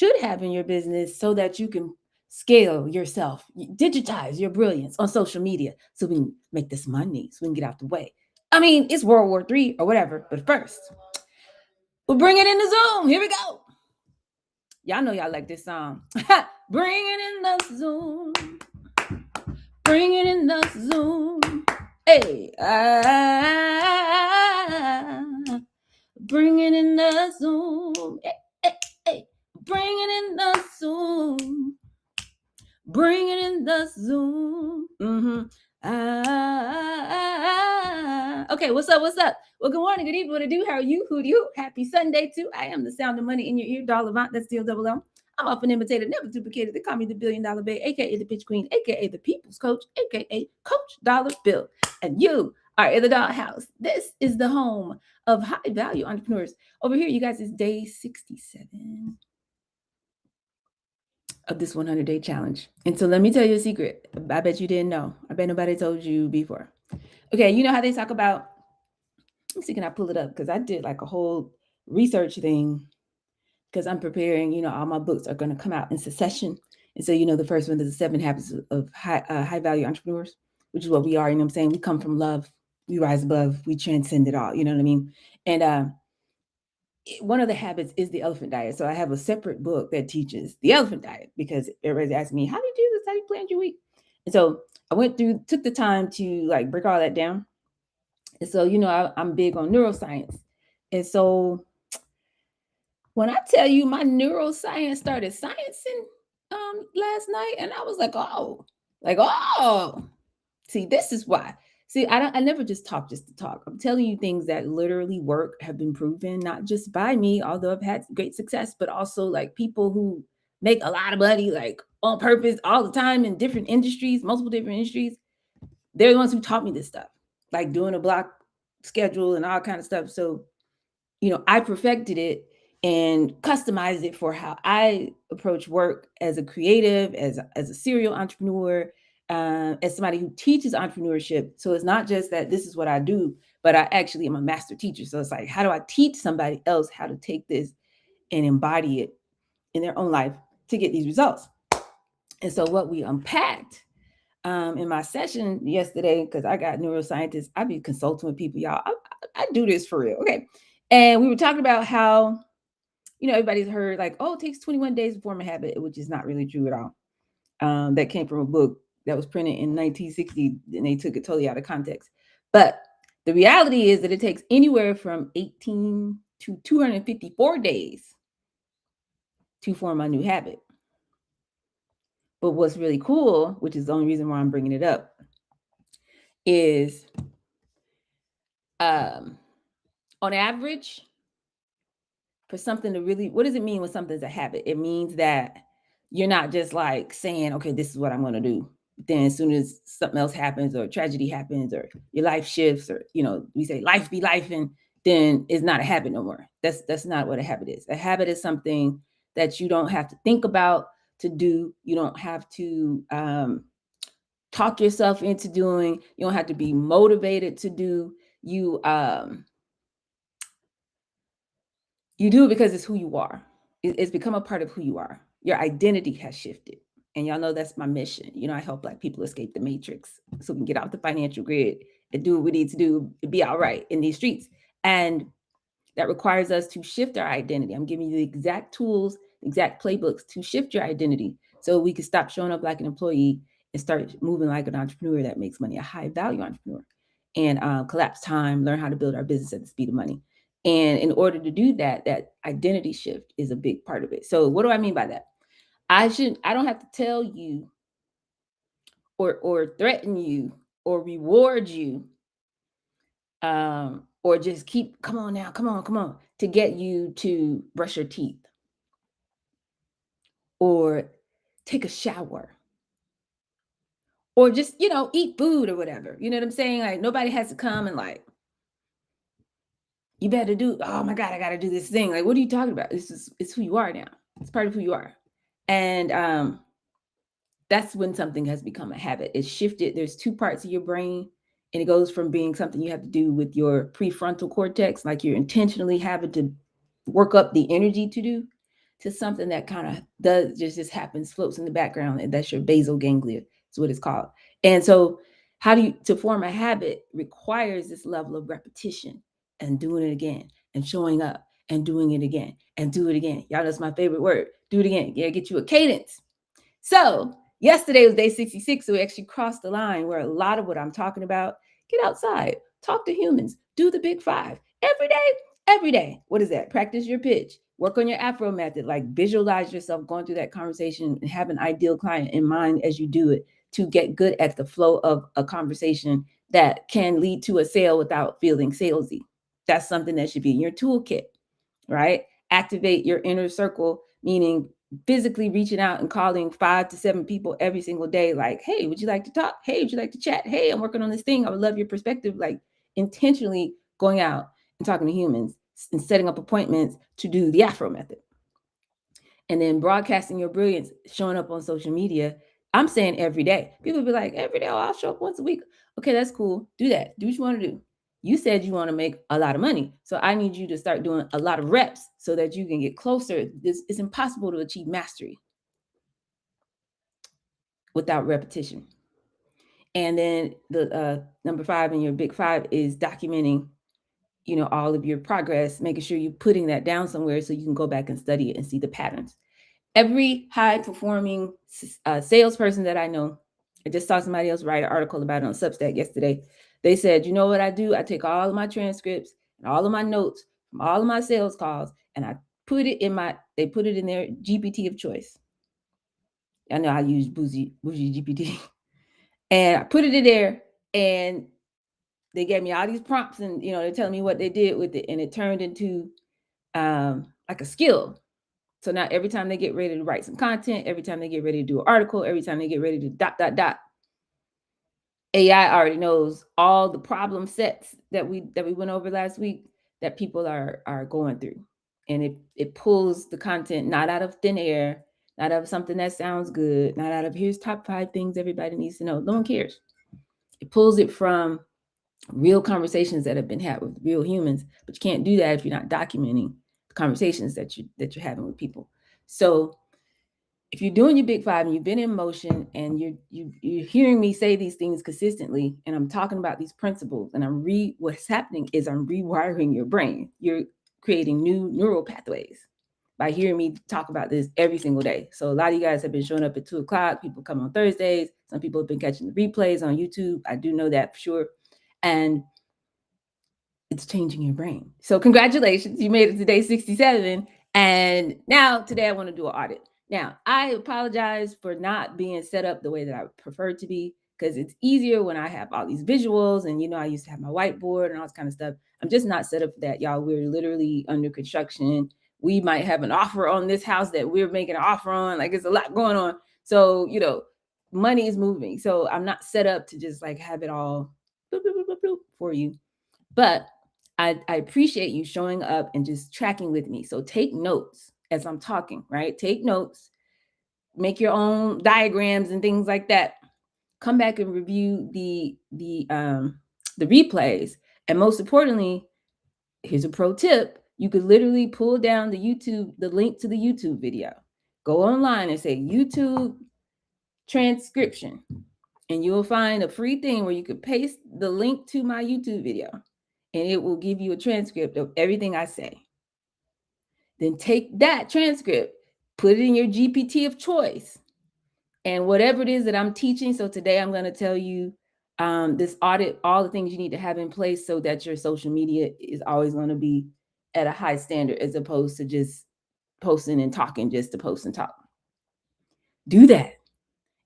should have in your business so that you can scale yourself, digitize your brilliance on social media so we can make this money, so we can get out the way. I mean, it's World War III or whatever, but first, we'll bring it in the Zoom. Here we go. Y'all know y'all like this song. Bring it in the Zoom. Bring it in the Zoom. Hey, bring it in the Zoom. Hey, hey, hey. Bring it in the Zoom. Bring it in the Zoom. Okay, what's up? What's up? Well, good morning, good evening, what to do? How are you? Who do you? Happy Sunday too. I am the sound of money in your ear, doll Avant. That's still double M. I'm often imitated, never duplicated. They call me the $1 billion babe, aka the pitch queen, aka the people's coach, aka Coach Dollar Bill. And you are in the dollhouse. This is the home of high value entrepreneurs. Over here, you guys, is day 67 of this 100-day challenge. And so let me tell you a secret. I bet you didn't know. I bet nobody told you before. Okay, you know how they talk about, let me see, can I pull it up? Because I did like a whole research thing because I'm preparing, all my books are going to come out in succession. And so, the first one is the 7 Habits of High Value Entrepreneurs, which is what we are. You know what I'm saying? We come from love. We rise above. We transcend it all. You know what I mean? And one of the habits is the elephant diet. So I have a separate book that teaches the elephant diet because everybody's asking me, how do you do this? How do you plan your week? And so I took the time to like break all that down. And so, I'm big on neuroscience. And so when I tell you my neuroscience started sciencing last night, and I was like, see, this is why. See, I never just talk just to talk. I'm telling you things that literally work, have been proven, not just by me, although I've had great success, but also like people who make a lot of money, like on purpose all the time in different industries, multiple different industries. They're the ones who taught me this stuff, like doing a block schedule and all kind of stuff. So, I perfected it and customized it for how I approach work as a creative, as a serial entrepreneur, as somebody who teaches entrepreneurship. So it's not just that this is what I do, but I actually am a master teacher. So it's like, how do I teach somebody else how to take this and embody it in their own life to get these results? And so what we unpacked in my session yesterday, because I got neuroscientists, I be consulting with people, y'all. I do this for real. Okay. And we were talking about how, everybody's heard like, oh, it takes 21 days to form a habit, which is not really true at all. That came from a book that was printed in 1960, and they took it totally out of context. But the reality is that it takes anywhere from 18 to 254 days to form a new habit. But what's really cool, which is the only reason why I'm bringing it up, is on average, for something to really, what does it mean when something's a habit? It means that you're not just like saying, okay, this is what I'm going to do. Then as soon as something else happens or tragedy happens or your life shifts or, we say life be life, and then it's not a habit no more. That's not what a habit is. A habit is something that you don't have to think about to do. You don't have to talk yourself into doing. You don't have to be motivated to do. You do it because it's who you are. It's become a part of who you are. Your identity has shifted. And y'all know that's my mission. I help Black people escape the matrix so we can get off the financial grid and do what we need to do to be all right in these streets. And that requires us to shift our identity. I'm giving you the exact tools, exact playbooks to shift your identity so we can stop showing up like an employee and start moving like an entrepreneur that makes money, a high value entrepreneur, and collapse time, learn how to build our business at the speed of money. And in order to do that, that identity shift is a big part of it. So what do I mean by that? I don't have to tell you or threaten you or reward you or just keep, come on now, come on, to get you to brush your teeth or take a shower or just, eat food or whatever. You know what I'm saying? Like nobody has to come and like, you better do, oh my God, I got to do this thing. Like, what are you talking about? It's who you are now. It's part of who you are. And that's when something has become a habit. It's shifted. There's 2 parts of your brain, and it goes from being something you have to do with your prefrontal cortex, like you're intentionally having to work up the energy to do, to something that kind of does just happens, floats in the background, and that's your basal ganglia. Is what it's called. And so, how do you to form a habit requires this level of repetition and doing it again and showing up and doing it again and do it again. Y'all, that's my favorite word. Do it again. Yeah, get you a cadence. So yesterday was day 66. So we actually crossed the line where a lot of what I'm talking about, get outside, talk to humans, do the big five every day, every day. What is that? Practice your pitch, work on your Afro method, like visualize yourself going through that conversation and have an ideal client in mind as you do it to get good at the flow of a conversation that can lead to a sale without feeling salesy. That's something that should be in your toolkit, right? Activate your inner circle, meaning physically reaching out and calling 5 to 7 people every single day, like, hey, would you like to talk? Hey, would you like to chat? Hey, I'm working on this thing. I would love your perspective. Like, intentionally going out and talking to humans and setting up appointments to do the Afro method. And then broadcasting your brilliance, showing up on social media. I'm saying every day. People be like, every day, oh, I'll show up once a week. Okay, that's cool. Do that. Do what you want to do. You said you want to make a lot of money. So I need you to start doing a lot of reps so that you can get closer. It's impossible to achieve mastery without repetition. And then the number 5 in your big 5 is documenting, all of your progress, making sure you're putting that down somewhere so you can go back and study it and see the patterns. Every high performing salesperson that I know, I just saw somebody else write an article about it on Substack yesterday. They said, you know what I do? I take all of my transcripts and all of my notes from all of my sales calls and I put it they put it in their GPT of choice. I know I use bougie GPT. And I put it in there and they gave me all these prompts and, they're telling me what they did with it. And it turned into like a skill. So now every time they get ready to write some content, every time they get ready to do an article, every time they get ready to ... AI already knows all the problem sets that we went over last week that people are going through. And it pulls the content not out of thin air, not out of something that sounds good, not out of here's top 5 things everybody needs to know. No one cares. It pulls it from real conversations that have been had with real humans, but you can't do that if you're not documenting the conversations that you're having with people. So if you're doing your big 5 and you've been in motion and you're hearing me say these things consistently, and I'm talking about these principles, and what's happening is I'm rewiring your brain. You're creating new neural pathways by hearing me talk about this every single day. So a lot of you guys have been showing up at 2:00. People come on Thursdays. Some people have been catching the replays on YouTube. I do know that for sure. And it's changing your brain. So congratulations, you made it to day 67. And now today I want to do an audit. Now, I apologize for not being set up the way that I would prefer to be, because it's easier when I have all these visuals and, I used to have my whiteboard and all this kind of stuff. I'm just not set up for that, y'all. We're literally under construction. We might have an offer on this house that we're making an offer on. Like, it's a lot going on. So, money is moving. So I'm not set up to just like have it all bloop, bloop, bloop, bloop, for you. But I appreciate you showing up and just tracking with me. So take notes as I'm talking, right? Take notes, make your own diagrams and things like that. Come back and review the replays. And most importantly, here's a pro tip. You could literally pull down the link to the YouTube video. Go online and say YouTube transcription. And you'll find a free thing where you could paste the link to my YouTube video. And it will give you a transcript of everything I say. Then take that transcript, put it in your GPT of choice, and whatever it is that I'm teaching. So today I'm going to tell you this audit, all the things you need to have in place so that your social media is always going to be at a high standard, as opposed to just posting and talking just to post and talk. Do that.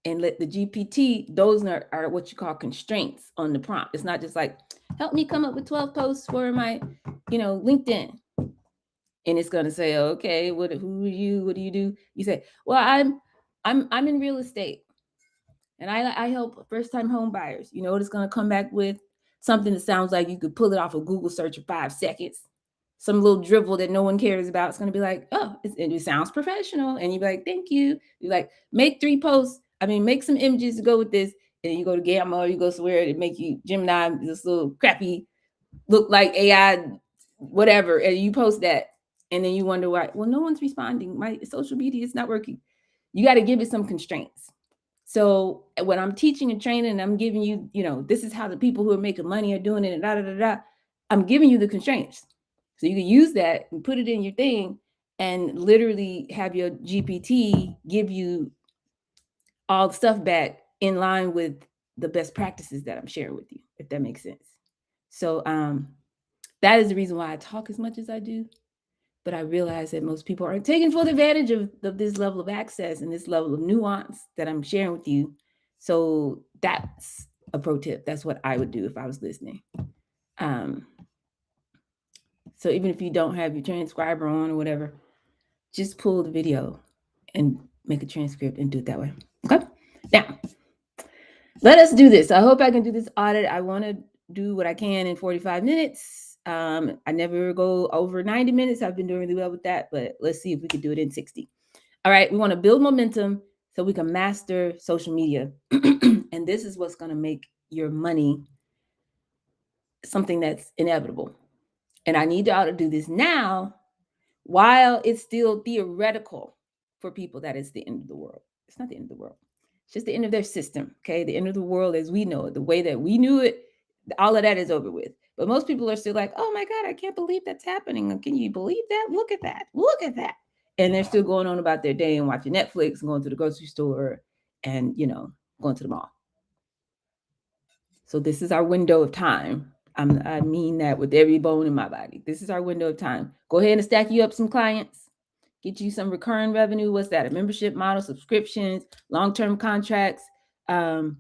And let the GPT, those are what you call constraints on the prompt. It's not just like, help me come up with 12 posts for my, LinkedIn. And it's going to say, okay, who are you? What do you do? You say, well, I'm in real estate and I help first-time home buyers. You know what it's going to come back with? Something that sounds like you could pull it off a Google search in 5 seconds. Some little drivel that no one cares about. It's going to be like, oh, it sounds professional. And you'd be like, thank you. You're like, make some images to go with this. And you go to Gamma or you go somewhere to make you Gemini, this little crappy, look like AI, whatever. And you post that. And then you wonder why, well, no one's responding. My social media is not working. You got to give it some constraints. So when I'm teaching and training, I'm giving you, this is how the people who are making money are doing it, and da da da da. I'm giving you the constraints, so you can use that and put it in your thing, and literally have your GPT give you all the stuff back in line with the best practices that I'm sharing with you, if that makes sense. So that is the reason why I talk as much as I do. But I realize that most people aren't taking full advantage of this level of access and this level of nuance that I'm sharing with you. So that's a pro tip. That's what I would do if I was listening. So even if you don't have your transcriber on or whatever, just pull the video and make a transcript and do it that way. Okay? Now, let us do this. I hope I can do this audit. I want to do what I can in 45 minutes. I never go over 90 minutes. I've been doing really well with that, but let's see if we can do it in 60. All right, we want to build momentum so we can master social media. And this is what's going to make your money something that's inevitable. And I need y'all to do this now while it's still theoretical for people that it's the end of the world. It's not the end of the world. It's just the end of their system, okay? The end of the world as we know it, the way that we knew it, all of that is over with. But most people are still like, oh my God, I can't believe that's happening. Can you believe that? Look at that. Look at that. And they're still going on about their day and watching Netflix, going to the grocery store, and, going to the mall. So this is our window of time. I mean that with every bone in my body. This is our window of time. Go ahead and stack you up some clients. Get you some recurring revenue. What's that? A membership model, subscriptions, long-term contracts, things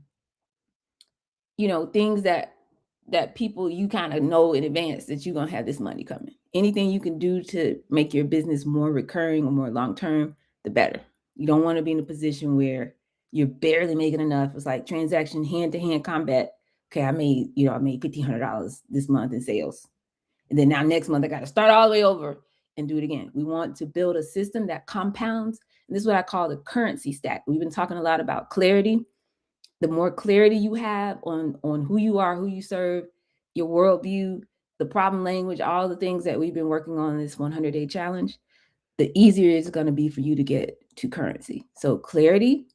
that people you kind of know in advance that you're going to have this money coming. Anything you can do to make your business more recurring or more long-term, the better. You don't want to be in a position where you're barely making enough. It's like transaction hand-to-hand combat. Okay, I made $1,500 this month in sales. And then now next month I got to start all the way over and do it again. We want to build a system that compounds. And this is what I call the currency stack. We've been talking a lot about clarity. The more clarity you have on who you are, who you serve, your worldview, the problem language, all the things that we've been working on in this 100-day challenge, the easier it's going to be for you to get to currency. So clarity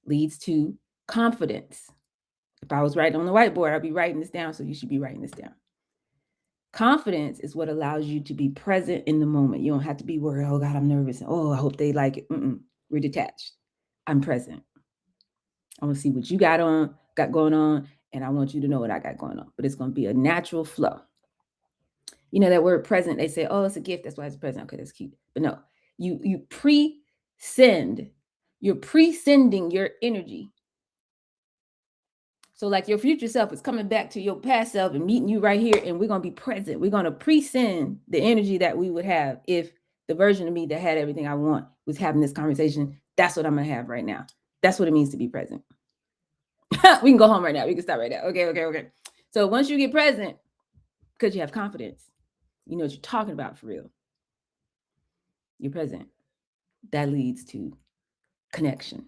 leads to confidence. If I was writing on the whiteboard, I'd be writing this down, so you should be writing this down. Confidence is what allows you to be present in the moment. You don't have to be worried, oh God, I'm nervous. Oh, I hope they like it. We're detached. I'm present. I want to see what you got going on, and I want you to know what I got going on. But it's going to be a natural flow. You know that word present, they say, oh, it's a gift. That's why it's present. Okay, that's cute. But no, you pre-send. You're pre-sending your energy. So like your future self is coming back to your past self and meeting you right here, and we're going to be present. We're going to pre-send the energy that we would have if the version of me that had everything I want was having this conversation. That's what I'm going to have right now. That's what it means to be present. We can go home right now. We can stop right now. Okay. So once you get present, because you have confidence, you know what you're talking about for real. You're present. That leads to connection.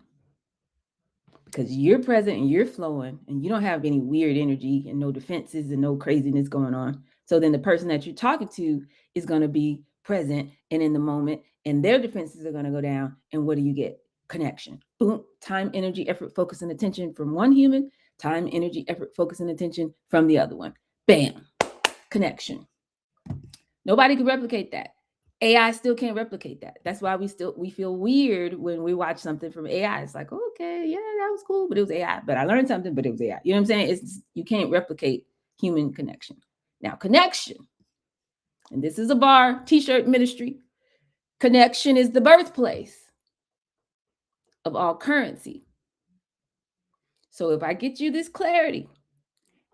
Because you're present and you're flowing and you don't have any weird energy and no defenses and no craziness going on. So then the person that you're talking to is going to be present and in the moment, and their defenses are going to go down. And what do you get? Connection. Boom. Time, energy, effort, focus, and attention from one human. Time, energy, effort, focus, and attention from the other one. Bam. Connection. Nobody can replicate that. AI still can't replicate that. That's why we feel weird when we watch something from AI. It's like, okay, yeah, that was cool, but it was AI. But I learned something, but it was AI. You know what I'm saying? You can't replicate human connection. Now, connection, and this is a bar t-shirt ministry. Connection is the birthplace of all currency. So if I get you this clarity,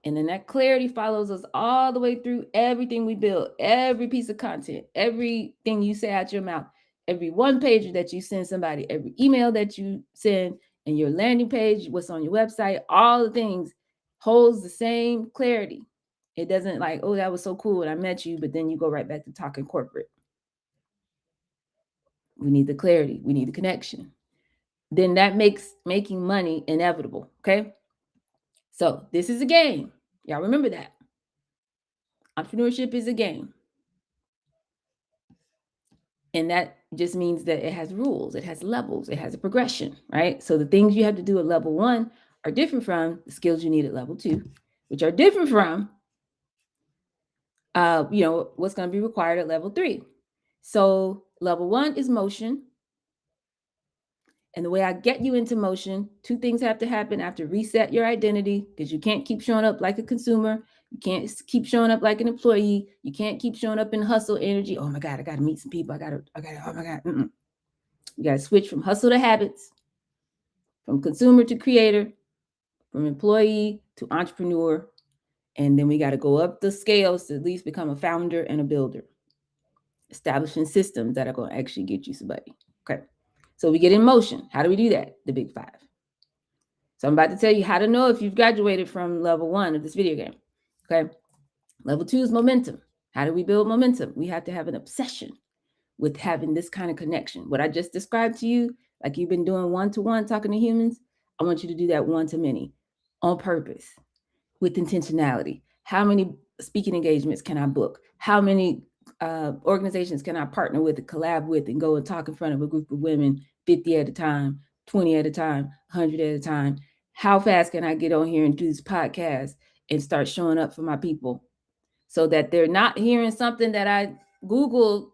and then that clarity follows us all the way through everything we build, every piece of content, everything you say out your mouth, every one pager that you send somebody, every email that you send, and your landing page, what's on your website, all the things holds the same clarity. It doesn't like, oh, that was so cool and I met you, but then you go right back to talking corporate. We need the clarity. We need the connection. Then that makes making money inevitable, okay? So this is a game. Y'all remember that. Entrepreneurship is a game. And that just means that it has rules, it has levels, it has a progression, right? So the things you have to do at level 1 are different from the skills you need at level 2, which are different from what's going to be required at level 3. So level 1 is motion. And the way I get you into motion, 2 things have to happen. I have to reset your identity, because you can't keep showing up like a consumer. You can't keep showing up like an employee. You can't keep showing up in hustle energy. Oh my God, I got to meet some people. Oh my God. You got to switch from hustle to habits, from consumer to creator, from employee to entrepreneur. And then we got to go up the scales to at least become a founder and a builder, establishing systems that are going to actually get you somebody. Okay. So we get in motion. How do we do that? The big 5. So I'm about to tell you how to know if you've graduated from level 1 of this video game. Okay. Level 2 is momentum. How do we build momentum? We have to have an obsession with having this kind of connection. What I just described to you, like you've been doing one-to-one talking to humans, I want you to do that one-to-many on purpose, with intentionality. How many speaking engagements can I book? How many organizations can I partner with and collab with and go and talk in front of a group of women 50 at a time, 20 at a time, 100 at a time? How fast can I get on here and do this podcast and start showing up for my people, so that they're not hearing something that I Googled?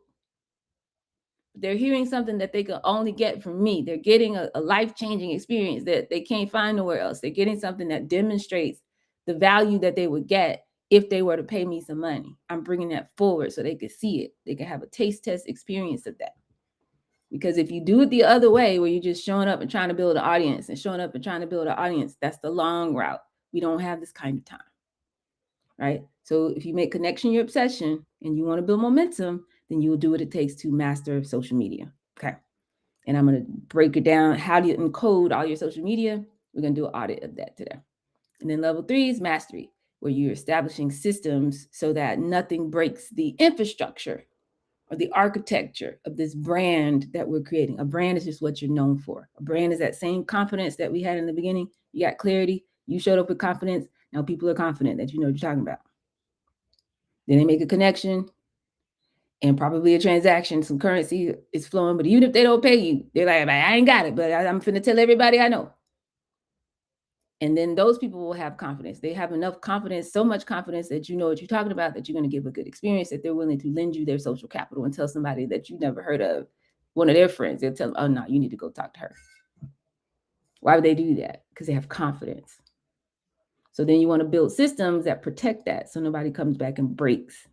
They're hearing something that they can only get from me. They're getting a life-changing experience that they can't find nowhere else. They're getting something that demonstrates the value that they would get if they were to pay me some money. I'm bringing that forward so they can see it. They can have a taste test experience of that. Because if you do it the other way, where you're just showing up and trying to build an audience and showing up and trying to build an audience, that's the long route. We don't have this kind of time, right? So if you make connection your obsession and you want to build momentum, then you will do what it takes to master social media. Okay. And I'm going to break it down. How do you encode all your social media? We're going to do an audit of that today. And then level 3 is mastery, where you're establishing systems so that nothing breaks the infrastructure or the architecture of this brand that we're creating. A brand is just what you're known for. A brand is that same confidence that we had in the beginning. You got clarity. You showed up with confidence. Now people are confident that you know what you're talking about. Then they make a connection and probably a transaction, some currency is flowing. But even if they don't pay you, they're like, I ain't got it, but I'm finna tell everybody I know. And then those people will have confidence. They have enough confidence, so much confidence that you know what you're talking about, that you're going to give a good experience, that they're willing to lend you their social capital and tell somebody that you never heard of, one of their friends. They'll tell them, oh, no, you need to go talk to her. Why would they do that? Because they have confidence. So then you want to build systems that protect that, so nobody comes back and breaks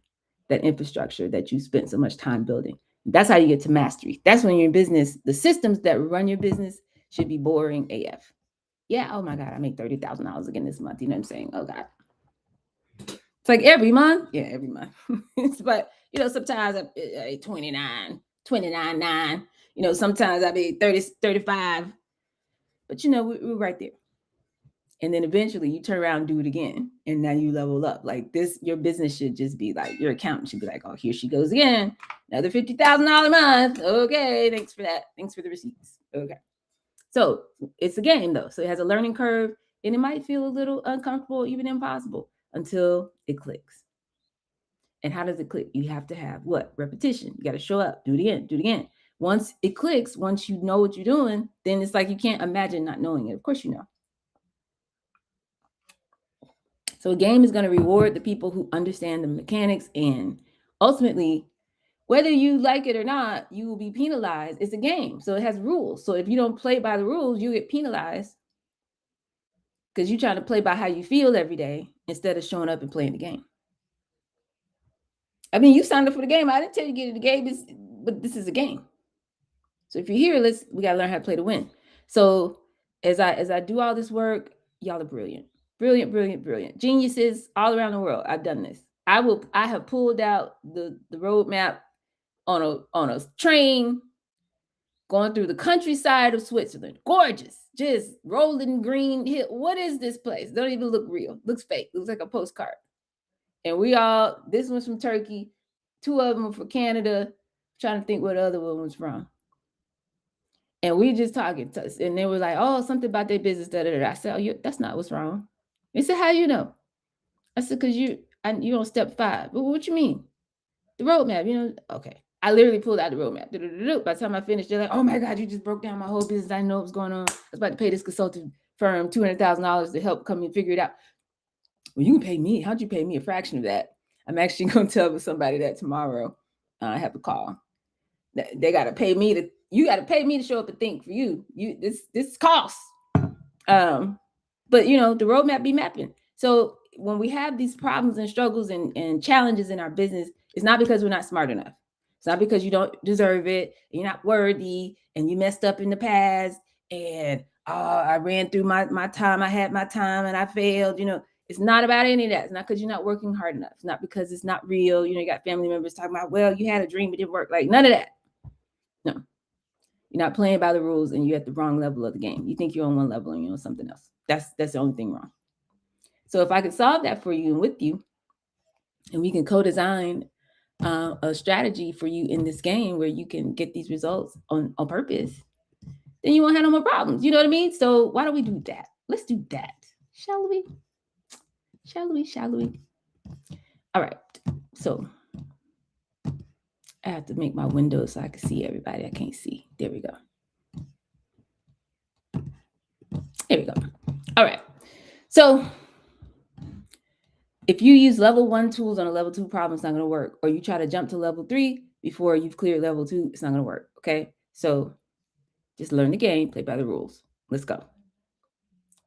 that infrastructure that you spent so much time building. That's how you get to mastery. That's when you're in business. The systems that run your business should be boring AF. Yeah, oh my God, I make $30,000 again this month. You know what I'm saying? Oh God. It's like every month. Yeah, every month. But, sometimes I 29.9. Sometimes I be 30, 35. But, we're right there. And then eventually you turn around and do it again. And now you level up. Like this, your business should just be like, your accountant should be like, oh, here she goes again. Another $50,000 a month. Okay, thanks for that. Thanks for the receipts. Okay. So it's a game though. So it has a learning curve, and it might feel a little uncomfortable, even impossible, until it clicks. And how does it click? You have to have what? Repetition. You got to show up, do it again, do it again. Once it clicks, once you know what you're doing, then it's like you can't imagine not knowing it. Of course you know. So a game is going to reward the people who understand the mechanics, and ultimately, whether you like it or not, you will be penalized. It's a game, so it has rules. So if you don't play by the rules, you get penalized, because you're trying to play by how you feel every day instead of showing up and playing the game. I mean, you signed up for the game. I didn't tell you to get in the game, but this is a game. So if you're here, we gotta learn how to play to win. So as I do all this work, y'all are brilliant. Brilliant, brilliant, brilliant. Geniuses all around the world. I've done this. I have pulled out the roadmap on a train going through the countryside of Switzerland. Gorgeous. Just rolling green hill. What is this place? Don't even look real. Looks fake. Looks like a postcard. And this one's from Turkey. 2 of them are from Canada. I'm trying to think what the other one was from. And we just talking, and they were like, oh, something about their business. I said, oh, that's not what's wrong. They said, how you know? I said, because you're on step 5. But what you mean? The roadmap, okay. I literally pulled out the roadmap. By the time I finished, they're like, "Oh my God, you just broke down my whole business. I know what's going on. I was about to pay this consulting firm $200,000 to help come and figure it out." Well, you can pay me. How'd you pay me a fraction of that? I'm actually going to tell somebody that tomorrow. I have a call. They got to pay me to. You got to pay me to show up and think for you. This costs. But the roadmap be mapping. So when we have these problems and struggles and challenges in our business, it's not because we're not smart enough. It's not because you don't deserve it, you're not worthy, and you messed up in the past, and I ran through my time, I had my time and I failed. It's not about any of that. It's not because you're not working hard enough. It's not because it's not real. You got family members talking about, well, you had a dream, it didn't work. Like none of that. No. You're not playing by the rules and you're at the wrong level of the game. You think you're on one level and you're on something else. That's the only thing wrong. So if I could solve that for you and with you, and we can co-design a strategy for you in this game where you can get these results on purpose, then you won't have no more problems. You know what I mean? So why don't we do that? Let's do that. Shall we? All right. So I have to make my window so I can see everybody. I can't see. There we go. All right. So if you use level 1 tools on a level 2 problem, it's not going to work. Or you try to jump to level 3 before you've cleared level 2, it's not going to work. Okay. So just learn the game, play by the rules. Let's go.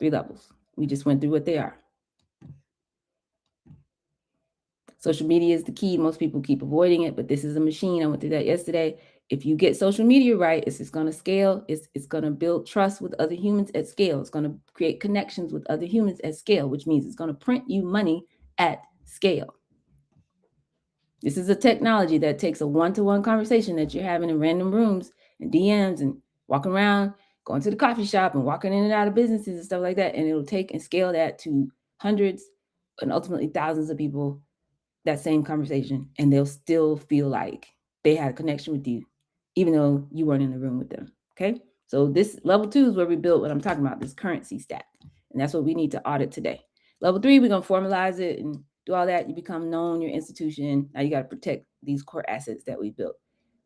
3 levels. We just went through what they are. Social media is the key. Most people keep avoiding it, but this is a machine. I went through that yesterday. If you get social media right, it's going to scale. It's going to build trust with other humans at scale. It's going to create connections with other humans at scale, which means it's going to print you money at scale. This is a technology that takes a one-to-one conversation that you're having in random rooms and DMs and walking around, going to the coffee shop and walking in and out of businesses and stuff like that. And it'll take and scale that to hundreds and ultimately thousands of people, that same conversation, and they'll still feel like they had a connection with you, even though you weren't in the room with them. Okay. So this level 2 is where we build what I'm talking about, this currency stack. And that's what we need to audit today. Level 3, we're going to formalize it and do all that. You become known, your institution. Now you got to protect these core assets that we built.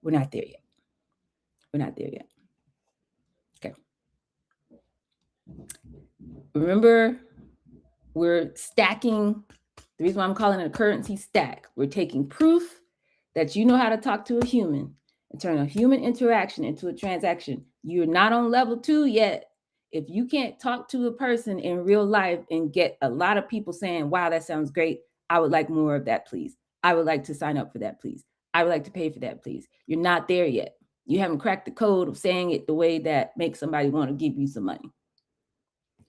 We're not there yet. Okay. Remember, we're stacking. The reason why I'm calling it a currency stack, we're taking proof that you know how to talk to a human and turn a human interaction into a transaction. You're not on level 2 yet. If you can't talk to a person in real life and get a lot of people saying, wow, that sounds great. I would like more of that, please. I would like to sign up for that, please. I would like to pay for that, please. You're not there yet. You haven't cracked the code of saying it the way that makes somebody want to give you some money.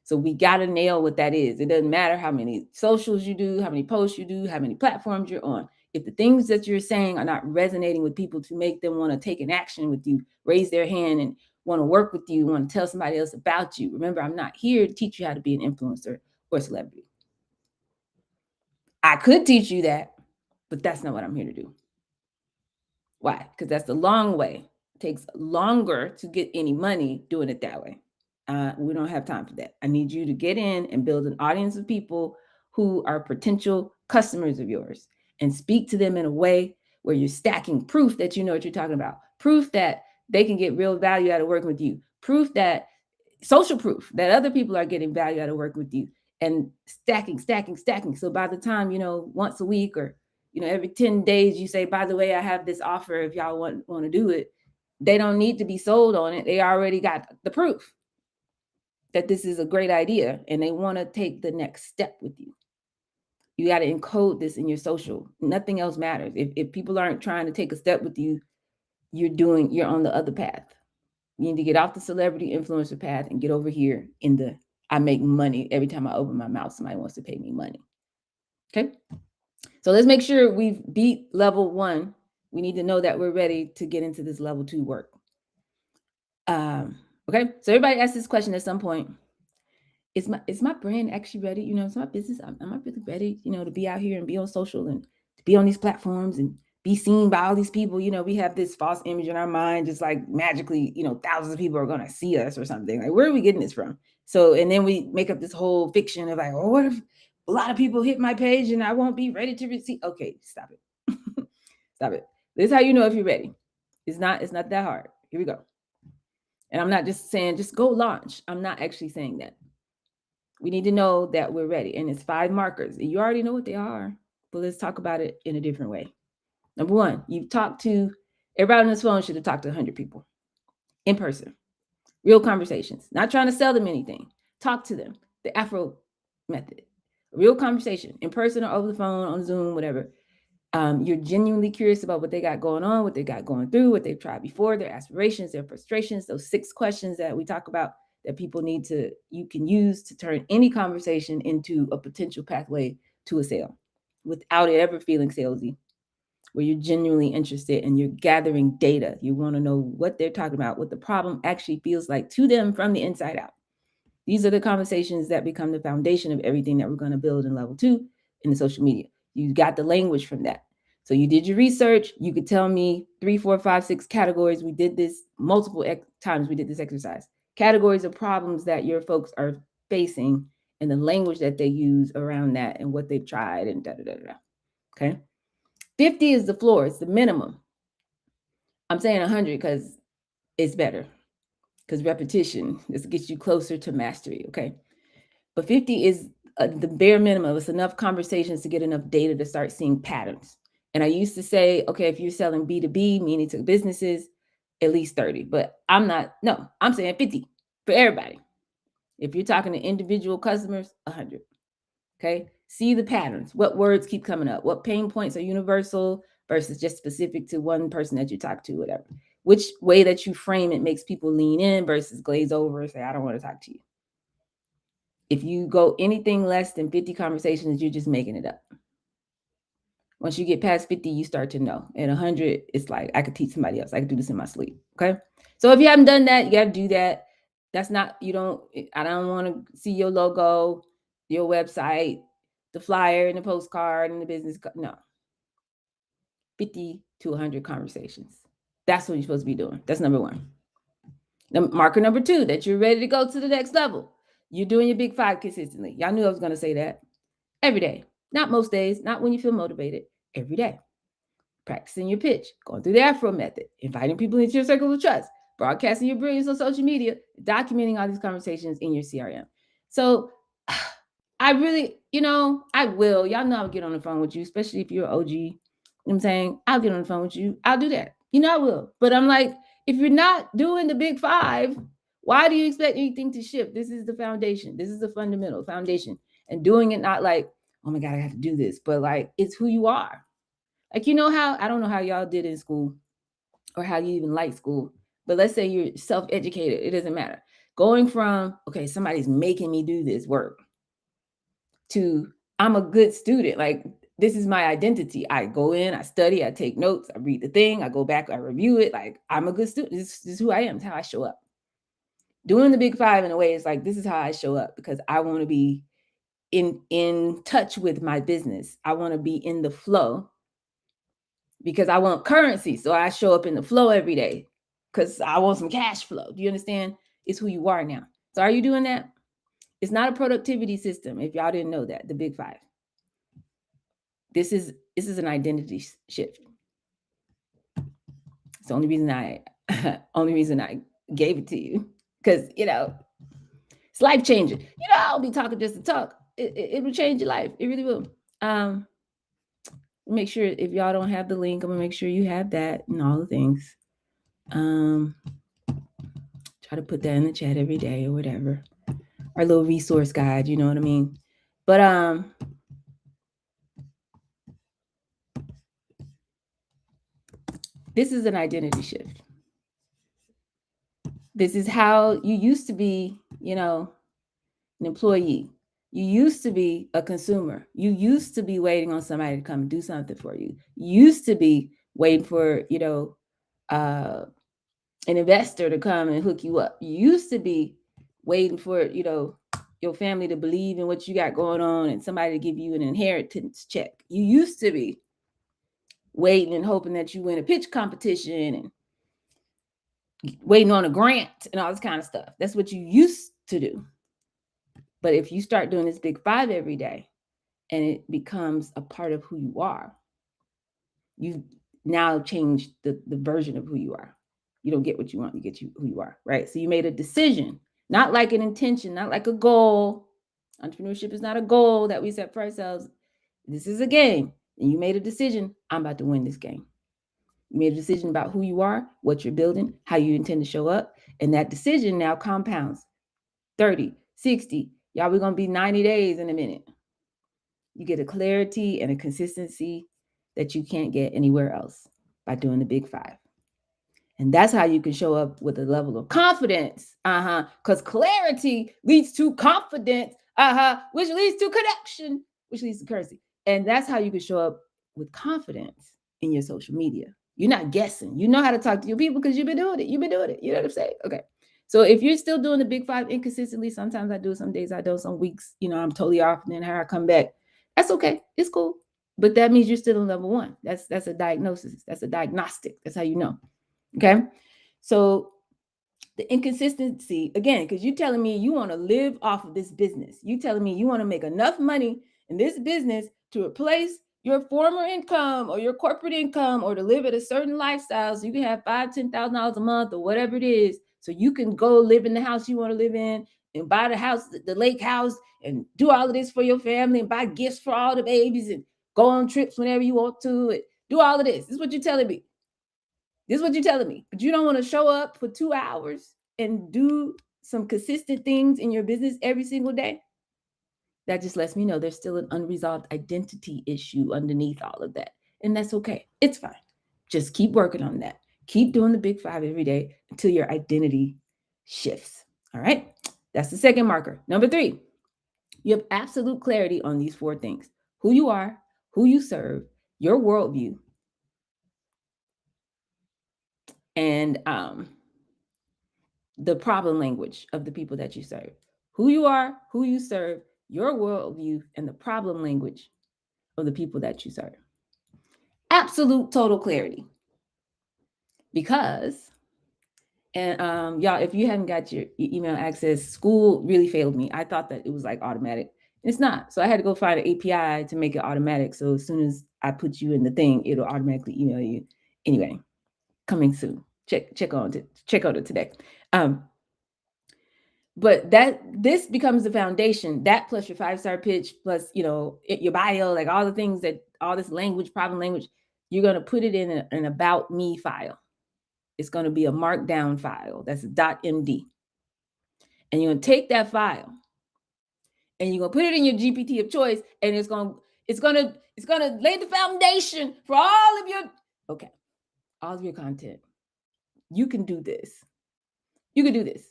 So we got to nail what that is. It doesn't matter how many socials you do, how many posts you do, how many platforms you're on. If the things that you're saying are not resonating with people to make them want to take an action with you, raise their hand and want to work with you, want to tell somebody else about you. Remember, I'm not here to teach you how to be an influencer or a celebrity. I could teach you that, but that's not what I'm here to do. Why? Because that's the long way. It takes longer to get any money doing it that way. We don't have time for that. I need you to get in and build an audience of people who are potential customers of yours and speak to them in a way where you're stacking proof that you know what you're talking about, proof that they can get real value out of working with you, proof that social proof that other people are getting value out of working with you, and stacking. So by the time, once a week or, every 10 days, you say, by the way, I have this offer if y'all want to do it. They don't need to be sold on it. They already got the proof that this is a great idea and they want to take the next step with you. You got to encode this in your social. Nothing else matters. If people aren't trying to take a step with you, you're on the other path. You need to get off the celebrity influencer path and get over here in the, I make money every time I open my mouth, somebody wants to pay me money. Okay. So let's make sure we've beat level 1. We need to know that we're ready to get into this level 2 work. Okay. So everybody asks this question at some point. Is my brand actually ready? Is my business, am I really ready, to be out here and be on social and to be on these platforms and be seen by all these people? We have this false image in our mind, just like magically, thousands of people are going to see us or something. Like, where are we getting this from? So, and then we make up this whole fiction of like, oh, what if a lot of people hit my page and I won't be ready to receive? Okay, stop it. Stop it. This is how you know if you're ready. It's not that hard. Here we go. And I'm not just saying just go launch. I'm not actually saying that. We need to know that we're ready. And it's 5 markers. And you already know what they are. But let's talk about it in a different way. Number 1, you've talked to everybody on this phone should have talked to 100 people in person. Real conversations. Not trying to sell them anything. Talk to them. The Afro method. A real conversation in person or over the phone, on Zoom, whatever. You're genuinely curious about what they got going on, what they got going through, what they've tried before, their aspirations, their frustrations, those 6 questions that we talk about that people need to, you can use to turn any conversation into a potential pathway to a sale without it ever feeling salesy, where you're genuinely interested and you're gathering data. You want to know what they're talking about, what the problem actually feels like to them from the inside out. These are the conversations that become the foundation of everything that we're going to build in level 2 in the social media. You got the language from that. So you did your research. You could tell me 3, 4, 5, 6 categories. We did this multiple times. We did this exercise. Categories of problems that your folks are facing and the language that they use around that and what they've tried and da da da da. Okay. 50 is the floor. It's the minimum. I'm saying 100 because it's better. Because repetition, this gets you closer to mastery. Okay. But 50 is the bare minimum. It's enough conversations to get enough data to start seeing patterns. And I used to say, okay, if you're selling B2B, meaning to businesses, at least 30. But I'm saying 50 for everybody. If you're talking to individual customers, 100. Okay. See the patterns. What words keep coming up? What pain points are universal versus just specific to one person that you talk to, whatever. Which way that you frame it makes people lean in versus glaze over and say, I don't want to talk to you. If you go anything less than 50 conversations, you're just making it up. Once you get past 50, you start to know. At 100, it's like, I could teach somebody else. I could do this in my sleep. Okay. So if you haven't done that, you got to do that. That's not, I don't want to see your logo, your website, the flyer and the postcard and the business. No. 50 to 100 conversations. That's what you're supposed to be doing. That's number 1. Marker number 2, that you're ready to go to the next level. You're doing your big 5 consistently. Y'all knew I was going to say that. Every day. Not most days, not when you feel motivated. Every day. Practicing your pitch, going through the Afro method, inviting people into your circle of trust, broadcasting your brilliance on social media, documenting all these conversations in your CRM. So I really, I will. Y'all know I'll get on the phone with you, especially if you're an OG. You know what I'm saying? I'll get on the phone with you. I'll do that. I will. But I'm like, if you're not doing the big 5, why do you expect anything to shift? This is the foundation. This is the fundamental foundation. And doing it not like, oh my God, I have to do this, but like it's who you are. Like, I don't know how y'all did in school or how you even like school, but let's say you're self-educated. It doesn't matter. Going from, okay, somebody's making me do this work to I'm a good student. Like, this is my identity. I go in, I study, I take notes, I read the thing, I go back, I review it. Like, I'm a good student. This is who I am. It's how I show up. Doing the big 5 in a way is like, this is how I show up because I want to be in touch with my business. I want to be in the flow because I want currency. So I show up in the flow every day because I want some cash flow. Do you understand? It's who you are now. So are you doing that? It's not a productivity system. If y'all didn't know that, the big 5. This is an identity shift. It's the only reason I gave it to you because it's life changing. I'll be talking just to talk. It will change your life. It really will. Make sure if y'all don't have the link, I'm gonna make sure you have that and all the things. Try to put that in the chat every day or whatever. Our little resource guide, you know what I mean? But this is an identity shift. This is how you used to be, an employee. You used to be a consumer. You used to be waiting on somebody to come and do something for you. You used to be waiting for, an investor to come and hook you up. You used to be waiting for, your family to believe in what you got going on and somebody to give you an inheritance check. You used to be waiting and hoping that you win a pitch competition and waiting on a grant and all this kind of stuff. That's what you used to do. But if you start doing this big 5 every day and it becomes a part of who you are, you now change the version of who you are. You don't get what you want, you get who you are, right? So you made a decision, not like an intention, not like a goal. Entrepreneurship is not a goal that we set for ourselves. This is a game. And you made a decision, I'm about to win this game. You made a decision about who you are, what you're building, how you intend to show up. And that decision now compounds 30, 60. Y'all, we're going to be 90 days in a minute. You get a clarity and a consistency that you can't get anywhere else by doing the big five. And that's how you can show up with a level of confidence. Because clarity leads to confidence. Which leads to connection, which leads to currency. And that's how you can show up with confidence in your social media. You're not guessing. You know how to talk to your people because you've been doing it. You know what I'm saying? Okay. So if you're still doing the big five inconsistently, sometimes I do, some days I don't, some weeks, I'm totally off, and then how I come back. That's okay. It's cool. But that means you're still in level one. That's a diagnosis. That's a diagnostic. That's how you know. Okay. So the inconsistency, again, because you're telling me you want to live off of this business. You telling me you want to make enough money in this business to replace your former income or your corporate income, or to live at a certain lifestyle so you can have $5,000-$10,000 a month or whatever it is, so you can go live in the house you want to live in and buy the house, the lake house, and do all of this for your family and buy gifts for all the babies and go on trips whenever you want to and do all of this. This is what you're telling me. This is what you're telling me. But you don't want to show up for 2 hours and do some consistent things in your business every single day. That just lets me know there's still an unresolved identity issue underneath all of that. And that's okay. It's fine. Just keep working on that. Keep doing the big five every day until your identity shifts. All right. That's the second marker. Number 3, you have absolute clarity on these 4 things: who you are, who you serve, your worldview, and the problem language of the people that you serve. Who you are, who you serve, your worldview, and the problem language of the people that you serve. Absolute total clarity. Because, and y'all, if you haven't got your email access, school really failed me. I thought that it was like automatic. It's not. So I had to go find an API to make it automatic. So as soon as I put you in the thing, it'll automatically email you. Anyway, coming soon. Check on it today. But this becomes the foundation. That plus your 5-star pitch, plus your bio, like all the things that all this language, problem language, you're gonna put it in an about me file. It's gonna be a markdown file. That's a .md, and you're gonna take that file and you're gonna put it in your GPT of choice, and it's gonna lay the foundation for all of your content. You can do this. You can do this.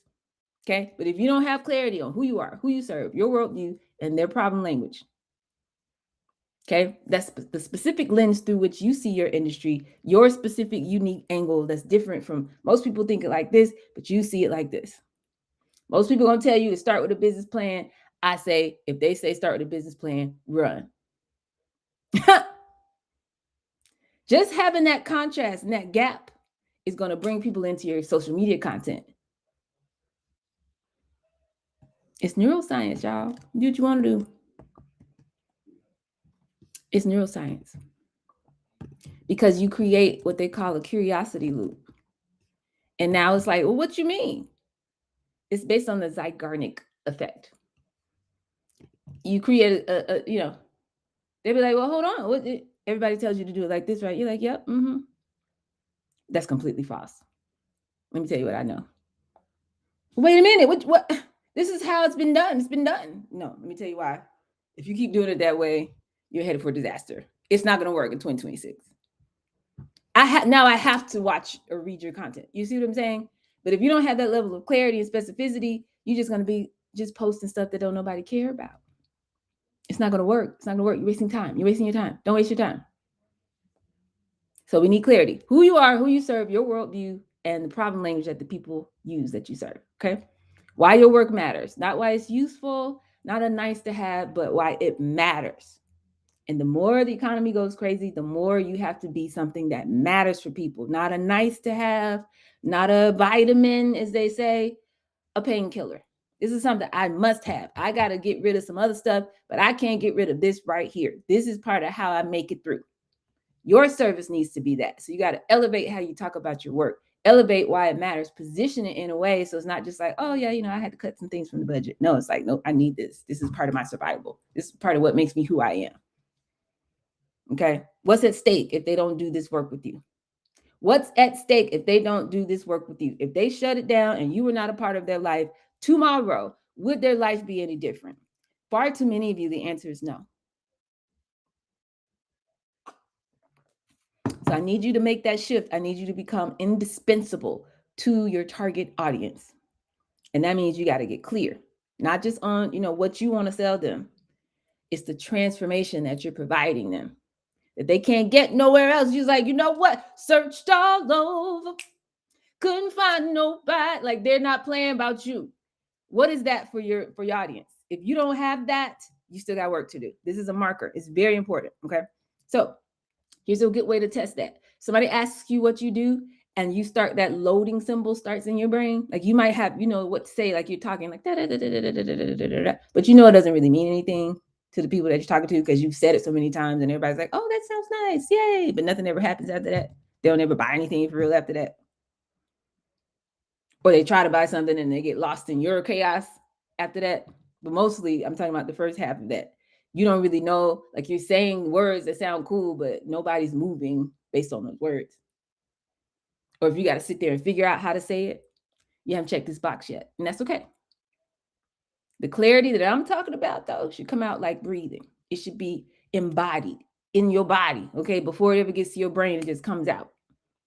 Okay. But if you don't have clarity on who you are, who you serve, your worldview, and their problem language, okay, that's the specific lens through which you see your industry, your specific unique angle that's different from most people think it like this, but you see it like this. Most people are going to tell you to start with a business plan. I say, if they say start with a business plan, run. Just having that contrast and that gap is going to bring people into your social media content. It's neuroscience, y'all. Do what you want to do. It's neuroscience. Because you create what they call a curiosity loop. And now it's like, well, what you mean? It's based on the Zeigarnik effect. You create they'll be like, well, hold on. Everybody tells you to do it like this, right? You're like, yep, That's completely false. Let me tell you what I know. Wait a minute. What? This is how it's been done. It's been done. No, let me tell you why. If you keep doing it that way, you're headed for disaster. It's not going to work in 2026. I have to watch or read your content. You see what I'm saying? But if you don't have that level of clarity and specificity, you're just going to be just posting stuff that don't nobody care about. It's not going to work. It's not going to work. You're wasting time. You're wasting your time. Don't waste your time. So we need clarity. Who you are, who you serve, your worldview, and the problem language that the people use that you serve. Okay? Why your work matters. Not why it's useful, not a nice to have, but why it matters. And the more the economy goes crazy, the more you have to be something that matters for people. Not a nice to have, not a vitamin, as they say, a painkiller. This is something I must have. I got to get rid of some other stuff, but I can't get rid of this right here. This is part of how I make it through. Your service needs to be that. So you got to elevate how you talk about your work, elevate why it matters, position it in a way so it's not just like, oh yeah, I had to cut some things from the budget. No, it's like, no, I need this. This is part of my survival. This is part of what makes me who I am. Okay. What's at stake if they don't do this work with you? What's at stake if they don't do this work with you? If they shut it down and you were not a part of their life tomorrow, would their life be any different? Far too many of you, the answer is no. So I need you to make that shift. I need you to become indispensable to your target audience. And that means you got to get clear, not just on, what you want to sell them. It's the transformation that you're providing them that they can't get nowhere else. You're like, you know what? Searched all over, couldn't find nobody. Like they're not playing about you. What is that for your audience? If you don't have that, you still got work to do. This is a marker. It's very important. Okay. So here's a good way to test that. Somebody asks you what you do, and you start that loading symbol starts in your brain. Like you might have, what to say, like you're talking like but it doesn't really mean anything to the people that you're talking to because you've said it so many times and everybody's like, oh, that sounds nice. Yay. But nothing ever happens after that. They'll never buy anything for real after that. Or they try to buy something and they get lost in your chaos after that. But mostly I'm talking about the first half of that. You don't really know, like you're saying words that sound cool, but nobody's moving based on those words. Or if you got to sit there and figure out how to say it, you haven't checked this box yet. And that's okay. The clarity that I'm talking about, though, should come out like breathing. It should be embodied in your body, okay? Before it ever gets to your brain, it just comes out.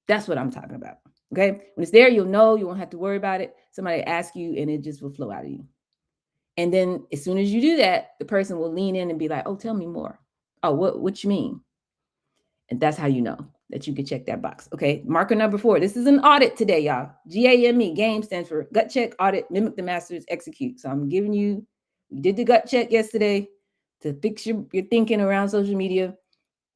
That's what I'm talking about, okay? When it's there, you'll know. You won't have to worry about it. Somebody ask you, and it just will flow out of you. And then as soon as you do that, the person will lean in and be like, oh, tell me more. Oh, what you mean? And that's how you know that you can check that box. Okay. Marker number 4. This is an audit today, y'all. GAME, GAME stands for gut check, audit, mimic the masters, execute. So I'm giving you, we did the gut check yesterday to fix your thinking around social media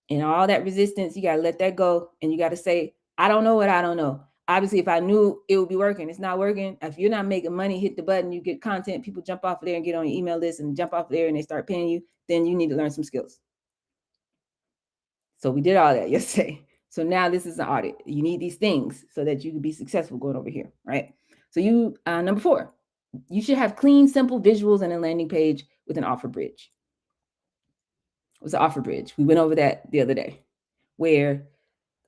and all that resistance. You got to let that go. And you got to say, I don't know what I don't know. Obviously, if I knew it would be working, it's not working. If you're not making money, hit the button, you get content, people jump off of there and get on your email list and jump off there and they start paying you, then you need to learn some skills. So we did all that yesterday. So now this is an audit. You need these things so that you can be successful going over here, right? So you, number 4, you should have clean, simple visuals and a landing page with an offer bridge. What's an offer bridge? We went over that the other day, where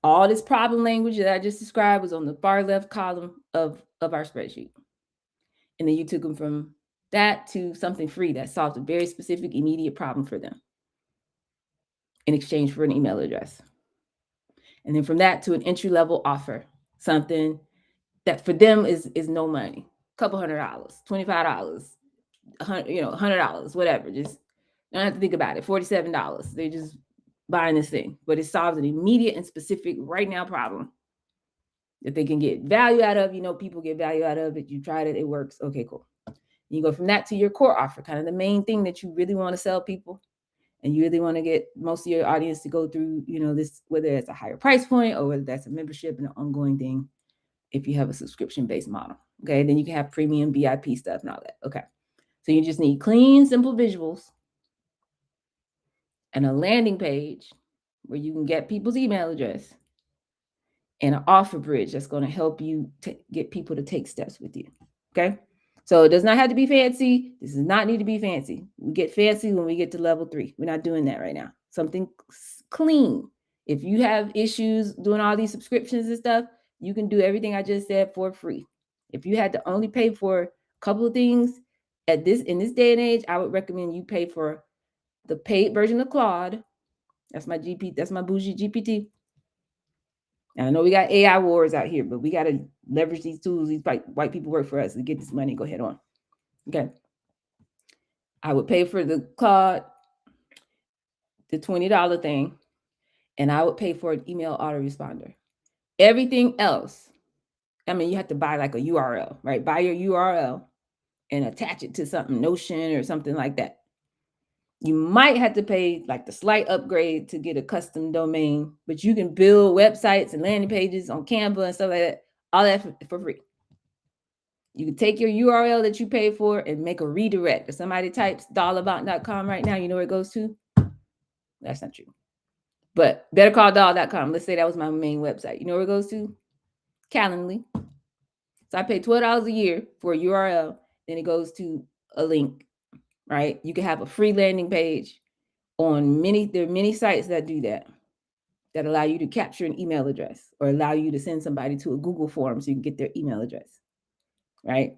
all this problem language that I just described was on the far left column of our spreadsheet. And then you took them from that to something free that solved a very specific, immediate problem for them in exchange for an email address. And then from that to an entry-level offer, something that for them is no money, a couple $100, $25, $100, whatever. Just don't have to think about it. $47. They're just buying this thing, but it solves an immediate and specific right now problem that they can get value out of. People get value out of it. You tried it, it works. Okay, cool. You go from that to your core offer, kind of the main thing that you really want to sell people. And you really want to get most of your audience to go through, this, whether it's a higher price point or whether that's a membership and an ongoing thing, if you have a subscription-based model. Okay, then you can have premium VIP stuff and all that. Okay, so you just need clean, simple visuals and a landing page where you can get people's email address and an offer bridge that's going to help you get people to take steps with you. Okay. So it does not have to be fancy. This does not need to be fancy. We get fancy when we get to level 3. We're not doing that right now. Something clean. If you have issues doing all these subscriptions and stuff, you can do everything I just said for free. If you had to only pay for a couple of things in this day and age, I would recommend you pay for the paid version of Claude. That's my bougie GPT. And I know we got AI wars out here, but we got to leverage these tools. These white people work for us to get this money. Go ahead on. Okay. I would pay for the Claude, the $20 thing, and I would pay for an email autoresponder. Everything else, you have to buy like a URL, right? Buy your URL and attach it to something, Notion or something like that. You might have to pay like the slight upgrade to get a custom domain, but you can build websites and landing pages on Canva and stuff like that, all that for free. You can take your URL that you pay for and make a redirect. If somebody types $Avant.com right now, you know where it goes to? That's not true. But bettercalldoll.com. Let's say that was my main website. You know where it goes to? Calendly. So I pay $12 a year for a URL. Then it goes to a link, right? You can have a free landing page on there are many sites that do that allow you to capture an email address or allow you to send somebody to a Google form so you can get their email address, right?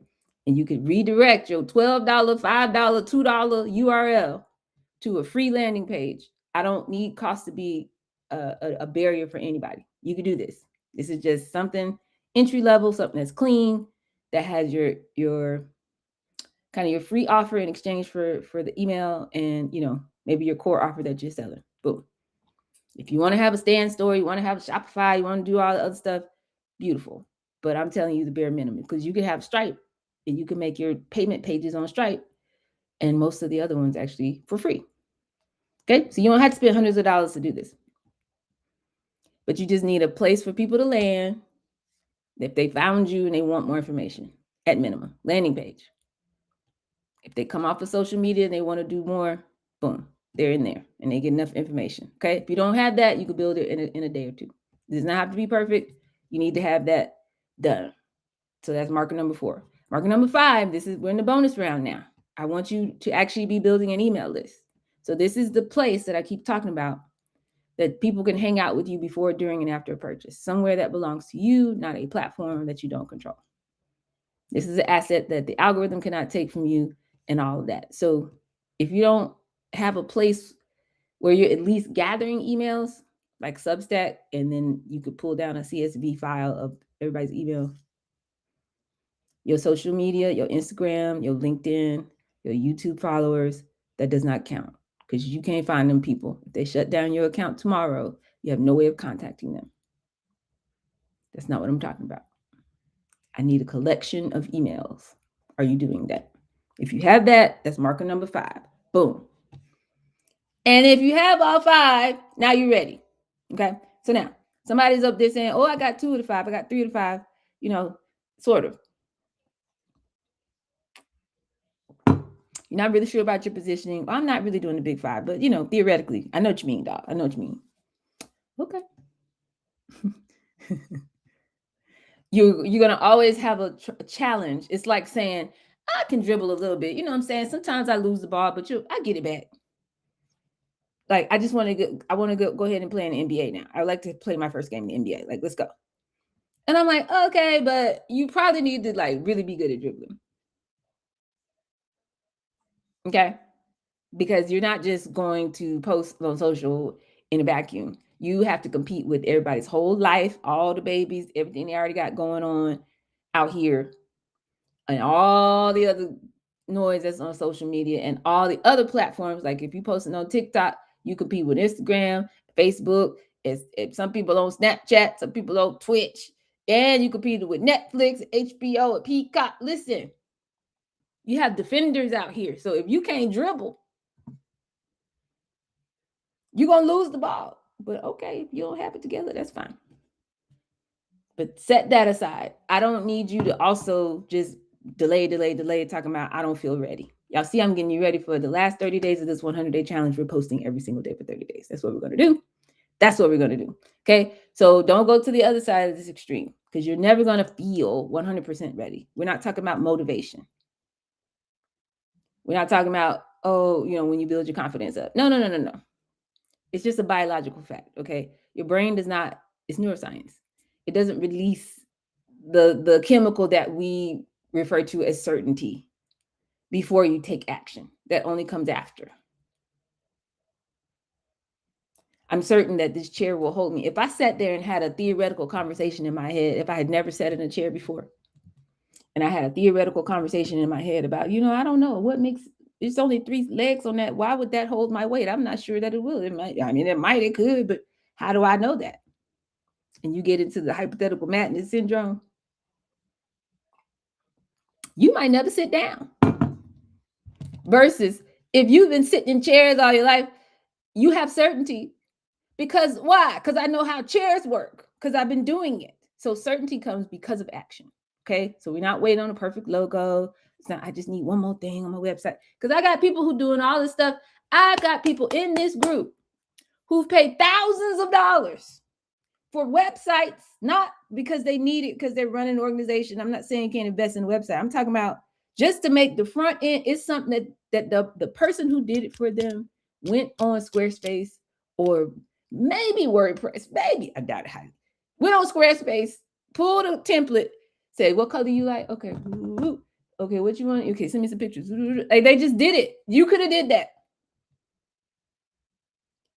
And you could redirect your $12, $5, $2 URL to a free landing page. I don't need cost to be a barrier for anybody. You can do this. This is just something entry level, something that's clean, that has your kind of your free offer in exchange for the email and, you know, maybe your core offer that you're selling. Boom. If you want to have a stand store, you want to have a Shopify, you want to do all the other stuff, beautiful. But I'm telling you the bare minimum, because you can have Stripe and you can make your payment pages on Stripe and most of the other ones actually for free. Okay, so you don't have to spend hundreds of dollars to do this. But you just need a place for people to land if they found you and they want more information, at minimum. Landing page. If they come off of social media and they want to do more, boom, they're in there and they get enough information. Okay, if you don't have that, you can build it in a day or two. It does not have to be perfect. You need to have that done. So that's marker number 4. Marker number 5, we're in the bonus round now. I want you to actually be building an email list. So this is the place that I keep talking about, that people can hang out with you before, during, and after a purchase. Somewhere that belongs to you, not a platform that you don't control. This is an asset that the algorithm cannot take from you and all of that. So if you don't have a place where you're at least gathering emails, like Substack, and then you could pull down a CSV file of everybody's email, your social media, your Instagram, your LinkedIn, your YouTube followers, that does not count, because you can't find them people. If they shut down your account tomorrow, you have no way of contacting them. That's not what I'm talking about. I need a collection of emails. Are you doing that? If you have that, that's marker number 5. Boom. And if you have all 5, now you're ready. Okay. So now somebody's up there saying, oh, I got 2 of the 5. I got 3 of the 5, you know, sort of. You're not really sure about your positioning. Well, I'm not really doing the big 5, but, you know, theoretically, I know what you mean, dog. I know what you mean. Okay. You're going to always have a challenge. It's like saying, I can dribble a little bit. You know what I'm saying? Sometimes I lose the ball, but I get it back. Like, I just want to go ahead and play in the NBA now. I would like to play my first game in the NBA. Like, let's go. And I'm like, okay, but you probably need to, like, really be good at dribbling. Okay? Because you're not just going to post on social in a vacuum. You have to compete with everybody's whole life, all the babies, everything they already got going on out here, and all the other noise that's on social media and all the other platforms. Like if you posting on TikTok, you compete with Instagram, Facebook. If some people on Snapchat, some people on Twitch, and you compete with Netflix, HBO, and Peacock. Listen, you have defenders out here. So if you can't dribble, you're going to lose the ball. But okay, if you don't have it together, that's fine. But set that aside. I don't need you to also just delay, talking about I don't feel ready. Y'all see, I'm getting you ready for the last 30 days of this 100-day challenge. We're posting every single day for 30 days. That's what we're going to do. That's what we're going to do. Okay. So don't go to the other side of this extreme, because you're never going to feel 100% ready. We're not talking about motivation. We're not talking about, oh, you know, when you build your confidence up. No. It's just a biological fact. Okay. Your brain does not, it's neuroscience. It doesn't release the chemical that we refer to as certainty before you take action. That only comes after. I'm certain that this chair will hold me. If I sat there and had a theoretical conversation in my head, if I had never sat in a chair before, and I had a theoretical conversation in my head about, you know, I don't know what makes, it's only 3 legs on that. Why would that hold my weight? I'm not sure that it will. It might, I mean, it could, but how do I know that? And you get into the hypothetical madness syndrome, you might never sit down. Versus if you've been sitting in chairs all your life, you have certainty. Because why? Because I know how chairs work, because I've been doing it. So certainty comes because of action. Okay. So we're not waiting on a perfect logo. It's not, I just need one more thing on my website. Because I got people who doing all this stuff. I got people in this group who've paid thousands of dollars for websites, not because they need it because they're running an organization. I'm not saying you can't invest in a website. I'm talking about just to make the front end. It's something that the person who did it for them went on Squarespace or maybe WordPress, maybe, I doubt it, went on Squarespace, pulled a template, said, what color you like? Okay. Okay, what you want? Okay, send me some pictures. Like, they just did it. You could have did that.